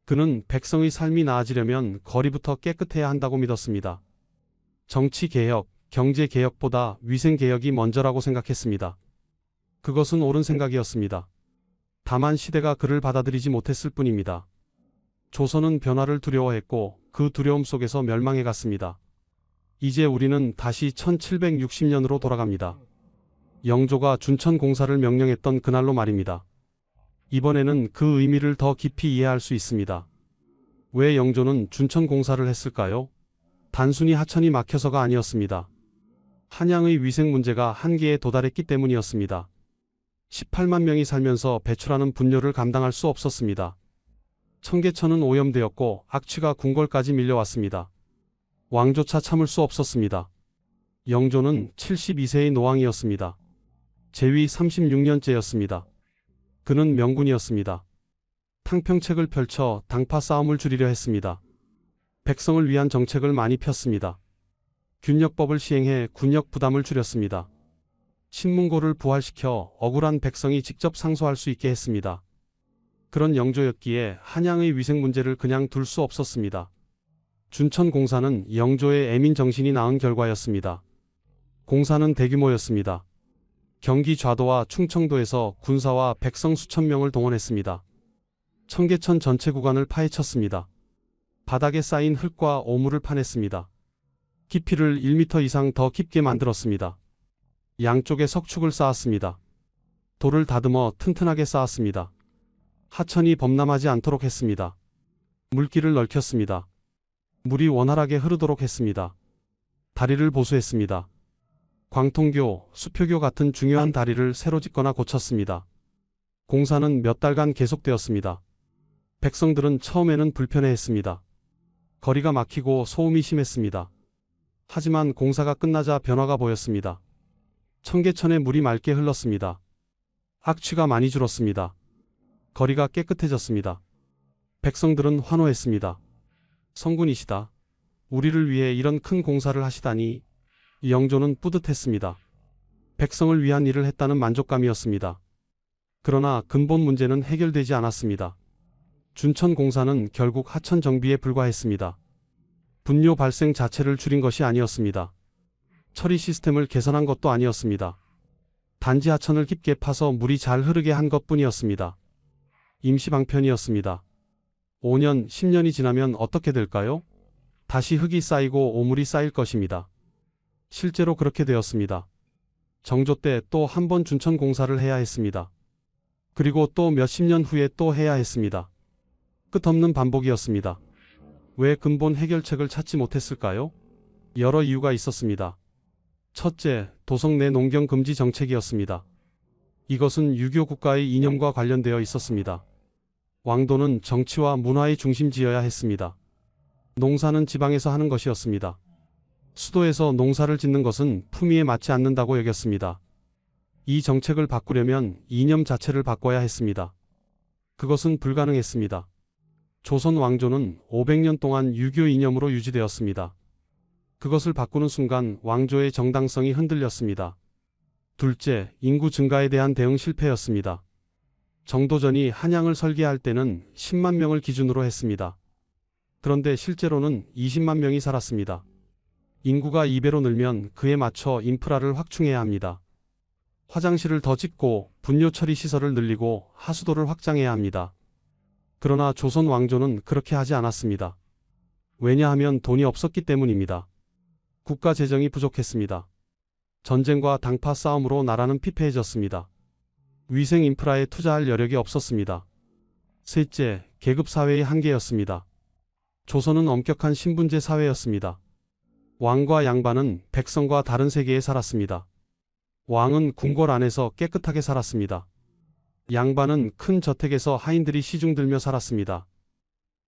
그는 백성의 삶이 나아지려면 거리부터 깨끗해야 한다고 믿었습니다. 정치개혁, 경제개혁보다 위생개혁이 먼저라고 생각했습니다. 그것은 옳은 생각이었습니다. 다만 시대가 그를 받아들이지 못했을 뿐입니다. 조선은 변화를 두려워했고 그 두려움 속에서 멸망해 갔습니다. 이제 우리는 다시 1760년으로 돌아갑니다. 영조가 준천공사를 명령했던 그날로 말입니다. 이번에는 그 의미를 더 깊이 이해할 수 있습니다. 왜 영조는 준천공사를 했을까요? 단순히 하천이 막혀서가 아니었습니다. 한양의 위생 문제가 한계에 도달했기 때문이었습니다. 18만 명이 살면서 배출하는 분뇨를 감당할 수 없었습니다. 청계천은 오염되었고 악취가 궁궐까지 밀려왔습니다. 왕조차 참을 수 없었습니다. 영조는 72세의 노왕이었습니다. 재위 36년째였습니다. 그는 명군이었습니다. 탕평책을 펼쳐 당파 싸움을 줄이려 했습니다. 백성을 위한 정책을 많이 폈습니다. 균역법을 시행해 군역 부담을 줄였습니다. 신문고를 부활시켜 억울한 백성이 직접 상소할 수 있게 했습니다. 그런 영조였기에 한양의 위생 문제를 그냥 둘 수 없었습니다. 준천공사는 영조의 애민 정신이 낳은 결과였습니다. 공사는 대규모였습니다. 경기 좌도와 충청도에서 군사와 백성 수천 명을 동원했습니다. 청계천 전체 구간을 파헤쳤습니다. 바닥에 쌓인 흙과 오물을 파냈습니다. 깊이를 1m 이상 더 깊게 만들었습니다. 양쪽에 석축을 쌓았습니다. 돌을 다듬어 튼튼하게 쌓았습니다. 하천이 범람하지 않도록 했습니다. 물길을 넓혔습니다. 물이 원활하게 흐르도록 했습니다. 다리를 보수했습니다. 광통교, 수표교 같은 중요한 다리를 새로 짓거나 고쳤습니다. 공사는 몇 달간 계속되었습니다. 백성들은 처음에는 불편해했습니다. 거리가 막히고 소음이 심했습니다. 하지만 공사가 끝나자 변화가 보였습니다. 청계천에 물이 맑게 흘렀습니다. 악취가 많이 줄었습니다. 거리가 깨끗해졌습니다. 백성들은 환호했습니다. 성군이시다. 우리를 위해 이런 큰 공사를 하시다니. 영조는 뿌듯했습니다. 백성을 위한 일을 했다는 만족감이었습니다. 그러나 근본 문제는 해결되지 않았습니다. 준천공사는 결국 하천 정비에 불과했습니다. 분뇨 발생 자체를 줄인 것이 아니었습니다. 처리 시스템을 개선한 것도 아니었습니다. 단지 하천을 깊게 파서 물이 잘 흐르게 한 것뿐이었습니다. 임시방편이었습니다. 5년, 10년이 지나면 어떻게 될까요? 다시 흙이 쌓이고 오물이 쌓일 것입니다. 실제로 그렇게 되었습니다. 정조 때 또 한 번 준천공사를 해야 했습니다. 그리고 또 몇십 년 후에 또 해야 했습니다. 끝없는 반복이었습니다. 왜 근본 해결책을 찾지 못했을까요? 여러 이유가 있었습니다. 첫째, 도성 내 농경 금지 정책이었습니다. 이것은 유교 국가의 이념과 관련되어 있었습니다. 왕도는 정치와 문화의 중심지어야 했습니다. 농사는 지방에서 하는 것이었습니다. 수도에서 농사를 짓는 것은 품위에 맞지 않는다고 여겼습니다. 이 정책을 바꾸려면 이념 자체를 바꿔야 했습니다. 그것은 불가능했습니다. 조선 왕조는 500년 동안 유교 이념으로 유지되었습니다. 그것을 바꾸는 순간 왕조의 정당성이 흔들렸습니다. 둘째, 인구 증가에 대한 대응 실패였습니다. 정도전이 한양을 설계할 때는 10만 명을 기준으로 했습니다. 그런데 실제로는 20만 명이 살았습니다. 인구가 2배로 늘면 그에 맞춰 인프라를 확충해야 합니다. 화장실을 더 짓고 분뇨 처리 시설을 늘리고 하수도를 확장해야 합니다. 그러나 조선 왕조는 그렇게 하지 않았습니다. 왜냐하면 돈이 없었기 때문입니다. 국가 재정이 부족했습니다. 전쟁과 당파 싸움으로 나라는 피폐해졌습니다. 위생 인프라에 투자할 여력이 없었습니다. 셋째, 계급사회의 한계였습니다. 조선은 엄격한 신분제 사회였습니다. 왕과 양반은 백성과 다른 세계에 살았습니다. 왕은 궁궐 안에서 깨끗하게 살았습니다. 양반은 큰 저택에서 하인들이 시중들며 살았습니다.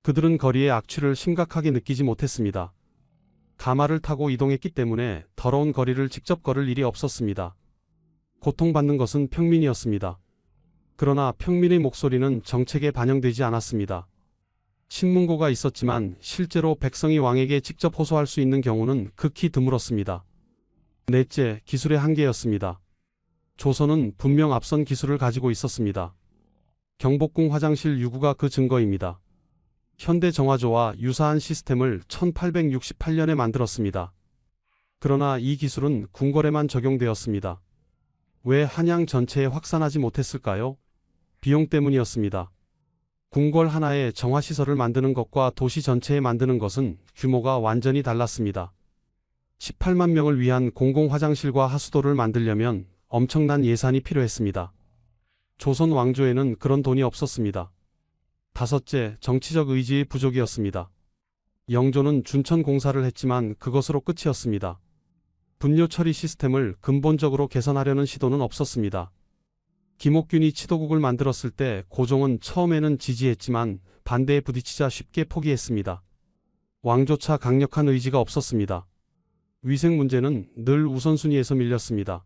그들은 거리의 악취를 심각하게 느끼지 못했습니다. 가마를 타고 이동했기 때문에 더러운 거리를 직접 걸을 일이 없었습니다. 고통받는 것은 평민이었습니다. 그러나 평민의 목소리는 정책에 반영되지 않았습니다. 신문고가 있었지만 실제로 백성이 왕에게 직접 호소할 수 있는 경우는 극히 드물었습니다. 넷째, 기술의 한계였습니다. 조선은 분명 앞선 기술을 가지고 있었습니다. 경복궁 화장실 유구가 그 증거입니다. 현대 정화조와 유사한 시스템을 1868년에 만들었습니다. 그러나 이 기술은 궁궐에만 적용되었습니다. 왜 한양 전체에 확산하지 못했을까요? 비용 때문이었습니다. 궁궐 하나에 정화시설을 만드는 것과 도시 전체에 만드는 것은 규모가 완전히 달랐습니다. 18만 명을 위한 공공화장실과 하수도를 만들려면 엄청난 예산이 필요했습니다. 조선 왕조에는 그런 돈이 없었습니다. 다섯째, 정치적 의지의 부족이었습니다. 영조는 준천 공사를 했지만 그것으로 끝이었습니다. 분뇨 처리 시스템을 근본적으로 개선하려는 시도는 없었습니다. 김옥균이 치도국을 만들었을 때 고종은 처음에는 지지했지만 반대에 부딪히자 쉽게 포기했습니다. 왕조차 강력한 의지가 없었습니다. 위생 문제는 늘 우선순위에서 밀렸습니다.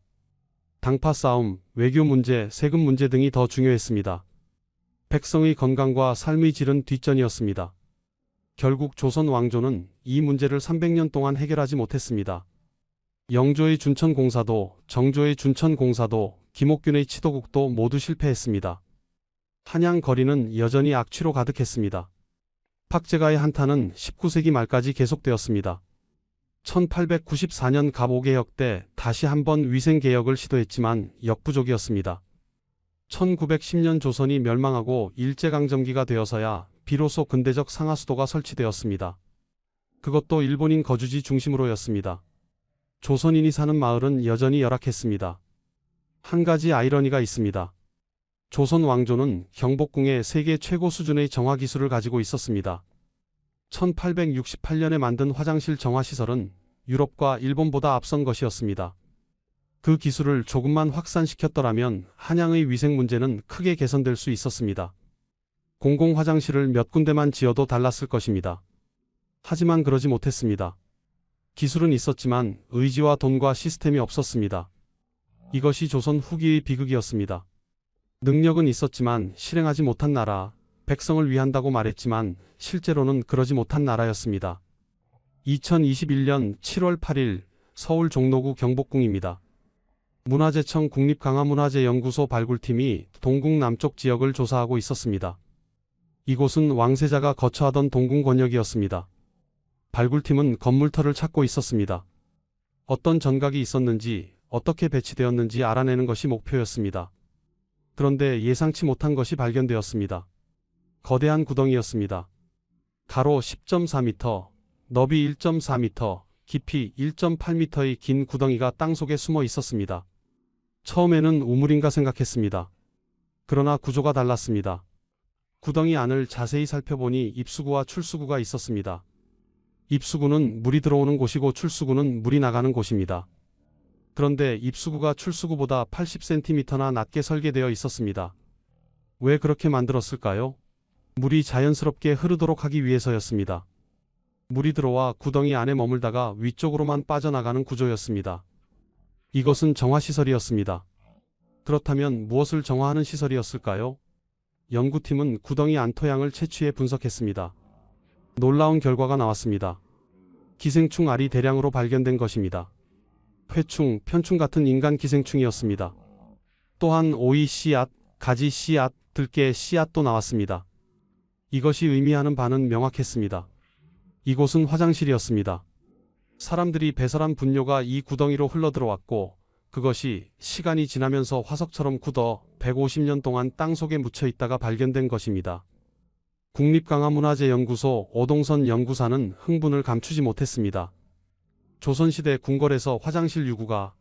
당파 싸움, 외교 문제, 세금 문제 등이 더 중요했습니다. 백성의 건강과 삶의 질은 뒷전이었습니다. 결국 조선 왕조는 이 문제를 300년 동안 해결하지 못했습니다. 영조의 준천공사도, 정조의 준천공사도, 김옥균의 치도국도 모두 실패했습니다. 한양 거리는 여전히 악취로 가득했습니다. 팍제가의 한탄은 19세기 말까지 계속되었습니다. 1894년 갑오개혁 때 다시 한번 위생개혁을 시도했지만 역부족이었습니다. 1910년 조선이 멸망하고 일제강점기가 되어서야 비로소 근대적 상하수도가 설치되었습니다. 그것도 일본인 거주지 중심으로였습니다. 조선인이 사는 마을은 여전히 열악했습니다. 한 가지 아이러니가 있습니다. 조선 왕조는 경복궁에 세계 최고 수준의 정화 기술을 가지고 있었습니다. 1868년에 만든 화장실 정화시설은 유럽과 일본보다 앞선 것이었습니다. 그 기술을 조금만 확산시켰더라면 한양의 위생 문제는 크게 개선될 수 있었습니다. 공공화장실을 몇 군데만 지어도 달랐을 것입니다. 하지만 그러지 못했습니다. 기술은 있었지만 의지와 돈과 시스템이 없었습니다. 이것이 조선 후기의 비극이었습니다. 능력은 있었지만 실행하지 못한 나라, 백성을 위한다고 말했지만 실제로는 그러지 못한 나라였습니다. 2021년 7월 8일 서울 종로구 경복궁입니다. 문화재청 국립강화문화재연구소 발굴팀이 동궁 남쪽 지역을 조사하고 있었습니다. 이곳은 왕세자가 거처하던 동궁 권역이었습니다. 발굴팀은 건물터를 찾고 있었습니다. 어떤 전각이 있었는지, 어떻게 배치되었는지 알아내는 것이 목표였습니다. 그런데 예상치 못한 것이 발견되었습니다. 거대한 구덩이였습니다. 가로 10.4m, 너비 1.4m, 깊이 1.8m의 긴 구덩이가 땅속에 숨어 있었습니다. 처음에는 우물인가 생각했습니다. 그러나 구조가 달랐습니다. 구덩이 안을 자세히 살펴보니 입수구와 출수구가 있었습니다. 입수구는 물이 들어오는 곳이고 출수구는 물이 나가는 곳입니다. 그런데 입수구가 출수구보다 80cm나 낮게 설계되어 있었습니다. 왜 그렇게 만들었을까요? 물이 자연스럽게 흐르도록 하기 위해서였습니다. 물이 들어와 구덩이 안에 머물다가 위쪽으로만 빠져나가는 구조였습니다. 이것은 정화시설이었습니다. 그렇다면 무엇을 정화하는 시설이었을까요? 연구팀은 구덩이 안 토양을 채취해 분석했습니다. 놀라운 결과가 나왔습니다. 기생충 알이 대량으로 발견된 것입니다. 회충, 편충 같은 인간 기생충이었습니다. 또한 오이 씨앗, 가지 씨앗, 들깨 씨앗도 나왔습니다. 이것이 의미하는 바는 명확했습니다. 이곳은 화장실이었습니다. 사람들이 배설한 분뇨가 이 구덩이로 흘러들어왔고 그것이 시간이 지나면서 화석처럼 굳어 150년 동안 땅속에 묻혀 있다가 발견된 것입니다. 국립강화문화재연구소 오동선 연구사는 흥분을 감추지 못했습니다. 조선시대 궁궐에서 화장실 유구가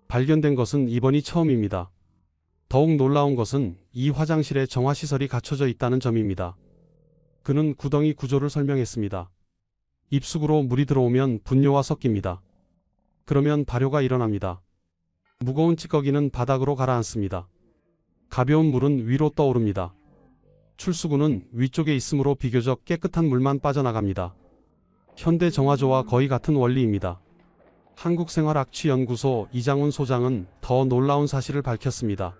발견된 것은 이번이 처음입니다. 더욱 놀라운 것은 이 화장실에 정화시설이 갖춰져 있다는 점입니다. 그는 구덩이 구조를 설명했습니다. 입속으로 물이 들어오면 분뇨와 섞입니다. 그러면 발효가 일어납니다. 무거운 찌꺼기는 바닥으로 가라앉습니다. 가벼운 물은 위로 떠오릅니다. 출수구는 위쪽에 있으므로 비교적 깨끗한 물만 빠져나갑니다. 현대 정화조와 거의 같은 원리입니다. 한국생활악취연구소 이장훈 소장은 더 놀라운 사실을 밝혔습니다.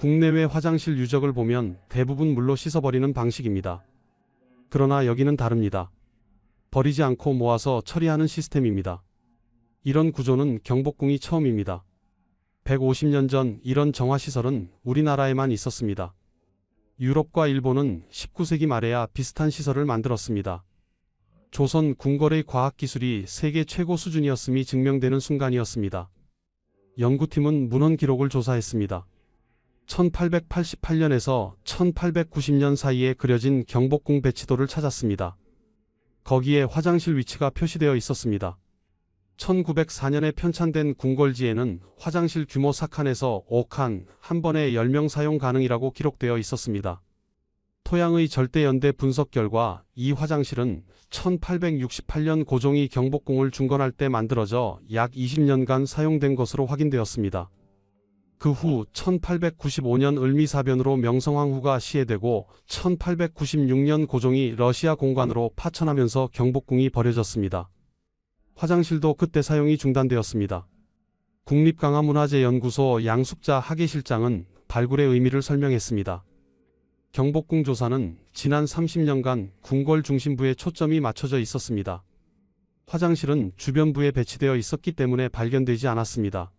국내외 화장실 유적을 보면 대부분 물로 씻어버리는 방식입니다. 그러나 여기는 다릅니다. 버리지 않고 모아서 처리하는 시스템입니다. 이런 구조는 경복궁이 처음입니다. 150년 전 이런 정화시설은 우리나라에만 있었습니다. 유럽과 일본은 19세기 말에야 비슷한 시설을 만들었습니다. 조선 궁궐의 과학기술이 세계 최고 수준이었음이 증명되는 순간이었습니다. 연구팀은 문헌 기록을 조사했습니다. 1888년에서 1890년 사이에 그려진 경복궁 배치도를 찾았습니다. 거기에 화장실 위치가 표시되어 있었습니다. 1904년에 편찬된 궁궐지에는 화장실 규모 4칸에서 5칸, 한 번에 10명 사용 가능이라고 기록되어 있었습니다. 토양의 절대연대 분석 결과 이 화장실은 1868년 고종이 경복궁을 중건할 때 만들어져 약 20년간 사용된 것으로 확인되었습니다. 그 후 1895년 을미사변으로 명성황후가 시해되고 1896년 고종이 러시아 공관으로 파천하면서 경복궁이 버려졌습니다. 화장실도 그때 사용이 중단되었습니다. 국립강화문화재연구소 양숙자 학예실장은 발굴의 의미를 설명했습니다. 경복궁 조사는 지난 30년간 궁궐 중심부에 초점이 맞춰져 있었습니다. 화장실은 주변부에 배치되어 있었기 때문에 발견되지 않았습니다.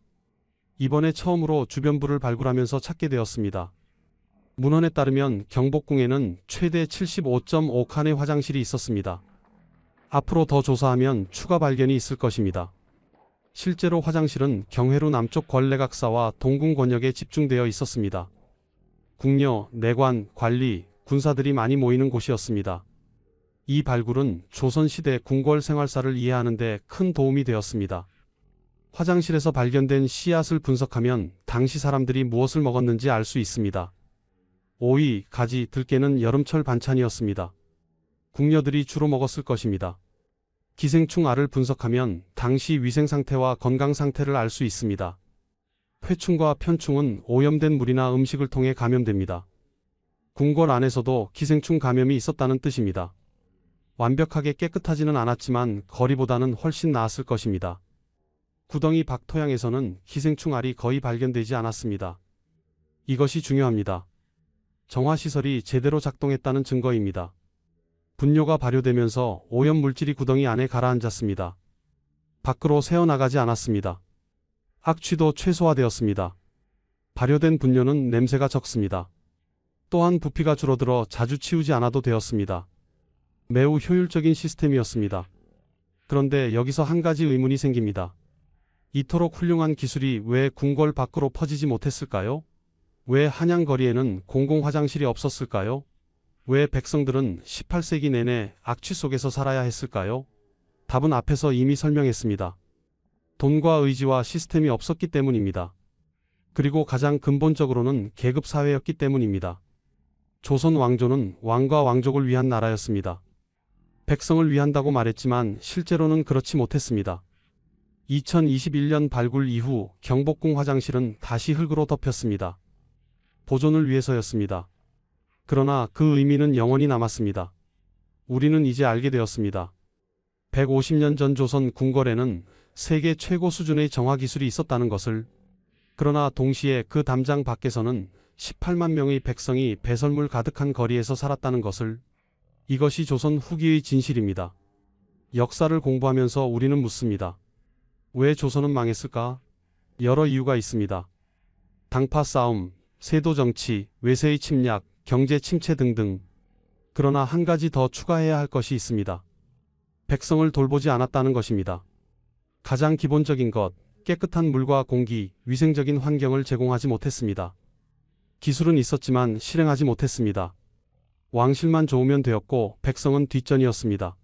이번에 처음으로 주변부를 발굴하면서 찾게 되었습니다. 문헌에 따르면 경복궁에는 최대 75.5칸의 화장실이 있었습니다. 앞으로 더 조사하면 추가 발견이 있을 것입니다. 실제로 화장실은 경회루 남쪽 권례각사와 동궁 권역에 집중되어 있었습니다. 궁녀, 내관, 관리, 군사들이 많이 모이는 곳이었습니다. 이 발굴은 조선시대 궁궐 생활사를 이해하는 데 큰 도움이 되었습니다. 화장실에서 발견된 씨앗을 분석하면 당시 사람들이 무엇을 먹었는지 알 수 있습니다. 오이, 가지, 들깨는 여름철 반찬이었습니다. 궁녀들이 주로 먹었을 것입니다. 기생충 알을 분석하면 당시 위생 상태와 건강 상태를 알 수 있습니다. 회충과 편충은 오염된 물이나 음식을 통해 감염됩니다. 궁궐 안에서도 기생충 감염이 있었다는 뜻입니다. 완벽하게 깨끗하지는 않았지만 거리보다는 훨씬 나았을 것입니다. 구덩이 밖 토양에서는 기생충 알이 거의 발견되지 않았습니다. 이것이 중요합니다. 정화시설이 제대로 작동했다는 증거입니다. 분뇨가 발효되면서 오염 물질이 구덩이 안에 가라앉았습니다. 밖으로 새어나가지 않았습니다. 악취도 최소화되었습니다. 발효된 분뇨는 냄새가 적습니다. 또한 부피가 줄어들어 자주 치우지 않아도 되었습니다. 매우 효율적인 시스템이었습니다. 그런데 여기서 한 가지 의문이 생깁니다. 이토록 훌륭한 기술이 왜 궁궐 밖으로 퍼지지 못했을까요? 왜 한양 거리에는 공공 화장실이 없었을까요? 왜 백성들은 18세기 내내 악취 속에서 살아야 했을까요? 답은 앞에서 이미 설명했습니다. 돈과 의지와 시스템이 없었기 때문입니다. 그리고 가장 근본적으로는 계급 사회였기 때문입니다. 조선 왕조는 왕과 왕족을 위한 나라였습니다. 백성을 위한다고 말했지만 실제로는 그렇지 못했습니다. 2021년 발굴 이후 경복궁 화장실은 다시 흙으로 덮였습니다. 보존을 위해서였습니다. 그러나 그 의미는 영원히 남았습니다. 우리는 이제 알게 되었습니다. 150년 전 조선 궁궐에는 세계 최고 수준의 정화 기술이 있었다는 것을, 그러나 동시에 그 담장 밖에서는 18만 명의 백성이 배설물 가득한 거리에서 살았다는 것을, 이것이 조선 후기의 진실입니다. 역사를 공부하면서 우리는 묻습니다. 왜 조선은 망했을까? 여러 이유가 있습니다. 당파 싸움, 세도 정치, 외세의 침략, 경제 침체 등등. 그러나 한 가지 더 추가해야 할 것이 있습니다. 백성을 돌보지 않았다는 것입니다. 가장 기본적인 것, 깨끗한 물과 공기, 위생적인 환경을 제공하지 못했습니다. 기술은 있었지만 실행하지 못했습니다. 왕실만 좋으면 되었고 백성은 뒷전이었습니다.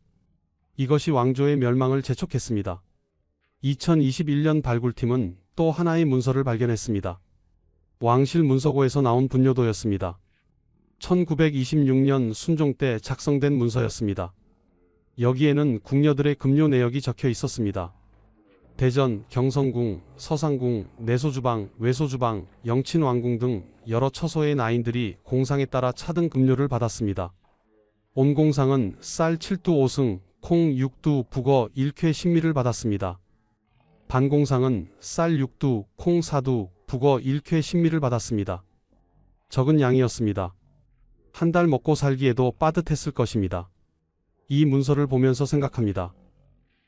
이것이 왕조의 멸망을 재촉했습니다. 2021년 발굴팀은 또 하나의 문서를 발견했습니다. 왕실 문서고에서 나온 분료도였습니다. 1926년 순종 때 작성된 문서였습니다. 여기에는 궁녀들의 급료 내역이 적혀 있었습니다. 대전, 경성궁, 서상궁, 내소주방, 외소주방, 영친왕궁 등 여러 처소의 나인들이 공상에 따라 차등 급료를 받았습니다. 온공상은 쌀 7두 5승, 콩 6두, 북어 1쾌 10미를 받았습니다. 반공상은 쌀 6두, 콩 4두, 북어 1쾌 10미를 받았습니다. 적은 양이었습니다. 한 달 먹고 살기에도 빠듯했을 것입니다. 이 문서를 보면서 생각합니다.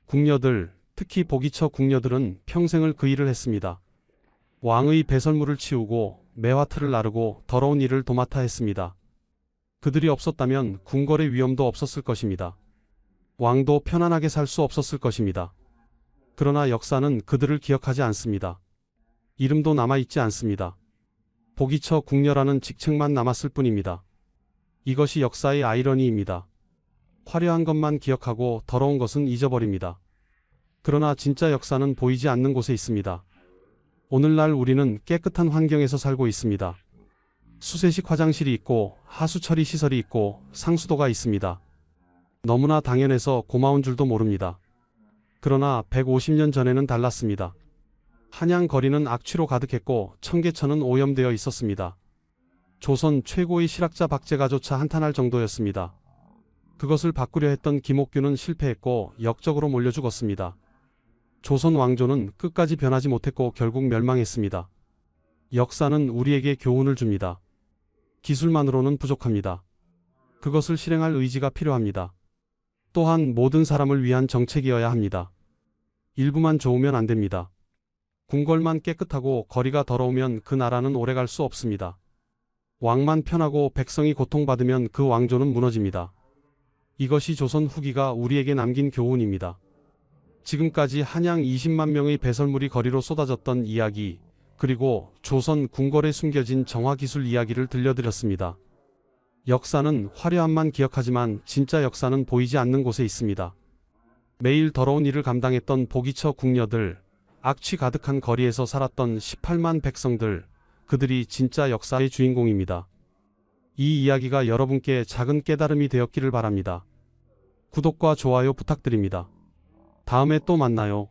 궁녀들, 특히 보기처 궁녀들은 평생을 그 일을 했습니다. 왕의 배설물을 치우고 매화틀을 나르고 더러운 일을 도맡아 했습니다. 그들이 없었다면 궁궐의 위험도 없었을 것입니다. 왕도 편안하게 살 수 없었을 것입니다. 그러나 역사는 그들을 기억하지 않습니다. 이름도 남아있지 않습니다. 보기처 궁녀라는 직책만 남았을 뿐입니다. 이것이 역사의 아이러니입니다. 화려한 것만 기억하고 더러운 것은 잊어버립니다. 그러나 진짜 역사는 보이지 않는 곳에 있습니다. 오늘날 우리는 깨끗한 환경에서 살고 있습니다. 수세식 화장실이 있고 하수처리 시설이 있고 상수도가 있습니다. 너무나 당연해서 고마운 줄도 모릅니다. 그러나 150년 전에는 달랐습니다. 한양 거리는 악취로 가득했고 청계천은 오염되어 있었습니다. 조선 최고의 실학자 박제가조차 한탄할 정도였습니다. 그것을 바꾸려 했던 김옥규는 실패했고 역적으로 몰려 죽었습니다. 조선 왕조는 끝까지 변하지 못했고 결국 멸망했습니다. 역사는 우리에게 교훈을 줍니다. 기술만으로는 부족합니다. 그것을 실행할 의지가 필요합니다. 또한 모든 사람을 위한 정책이어야 합니다. 일부만 좋으면 안 됩니다. 궁궐만 깨끗하고 거리가 더러우면 그 나라는 오래갈 수 없습니다. 왕만 편하고 백성이 고통받으면 그 왕조는 무너집니다. 이것이 조선 후기가 우리에게 남긴 교훈입니다. 지금까지 한양 20만 명의 배설물이 거리로 쏟아졌던 이야기, 그리고 조선 궁궐에 숨겨진 정화기술 이야기를 들려드렸습니다. 역사는 화려함만 기억하지만 진짜 역사는 보이지 않는 곳에 있습니다. 매일 더러운 일을 감당했던 보기처 궁녀들, 악취 가득한 거리에서 살았던 18만 백성들, 그들이 진짜 역사의 주인공입니다. 이 이야기가 여러분께 작은 깨달음이 되었기를 바랍니다. 구독과 좋아요 부탁드립니다. 다음에 또 만나요.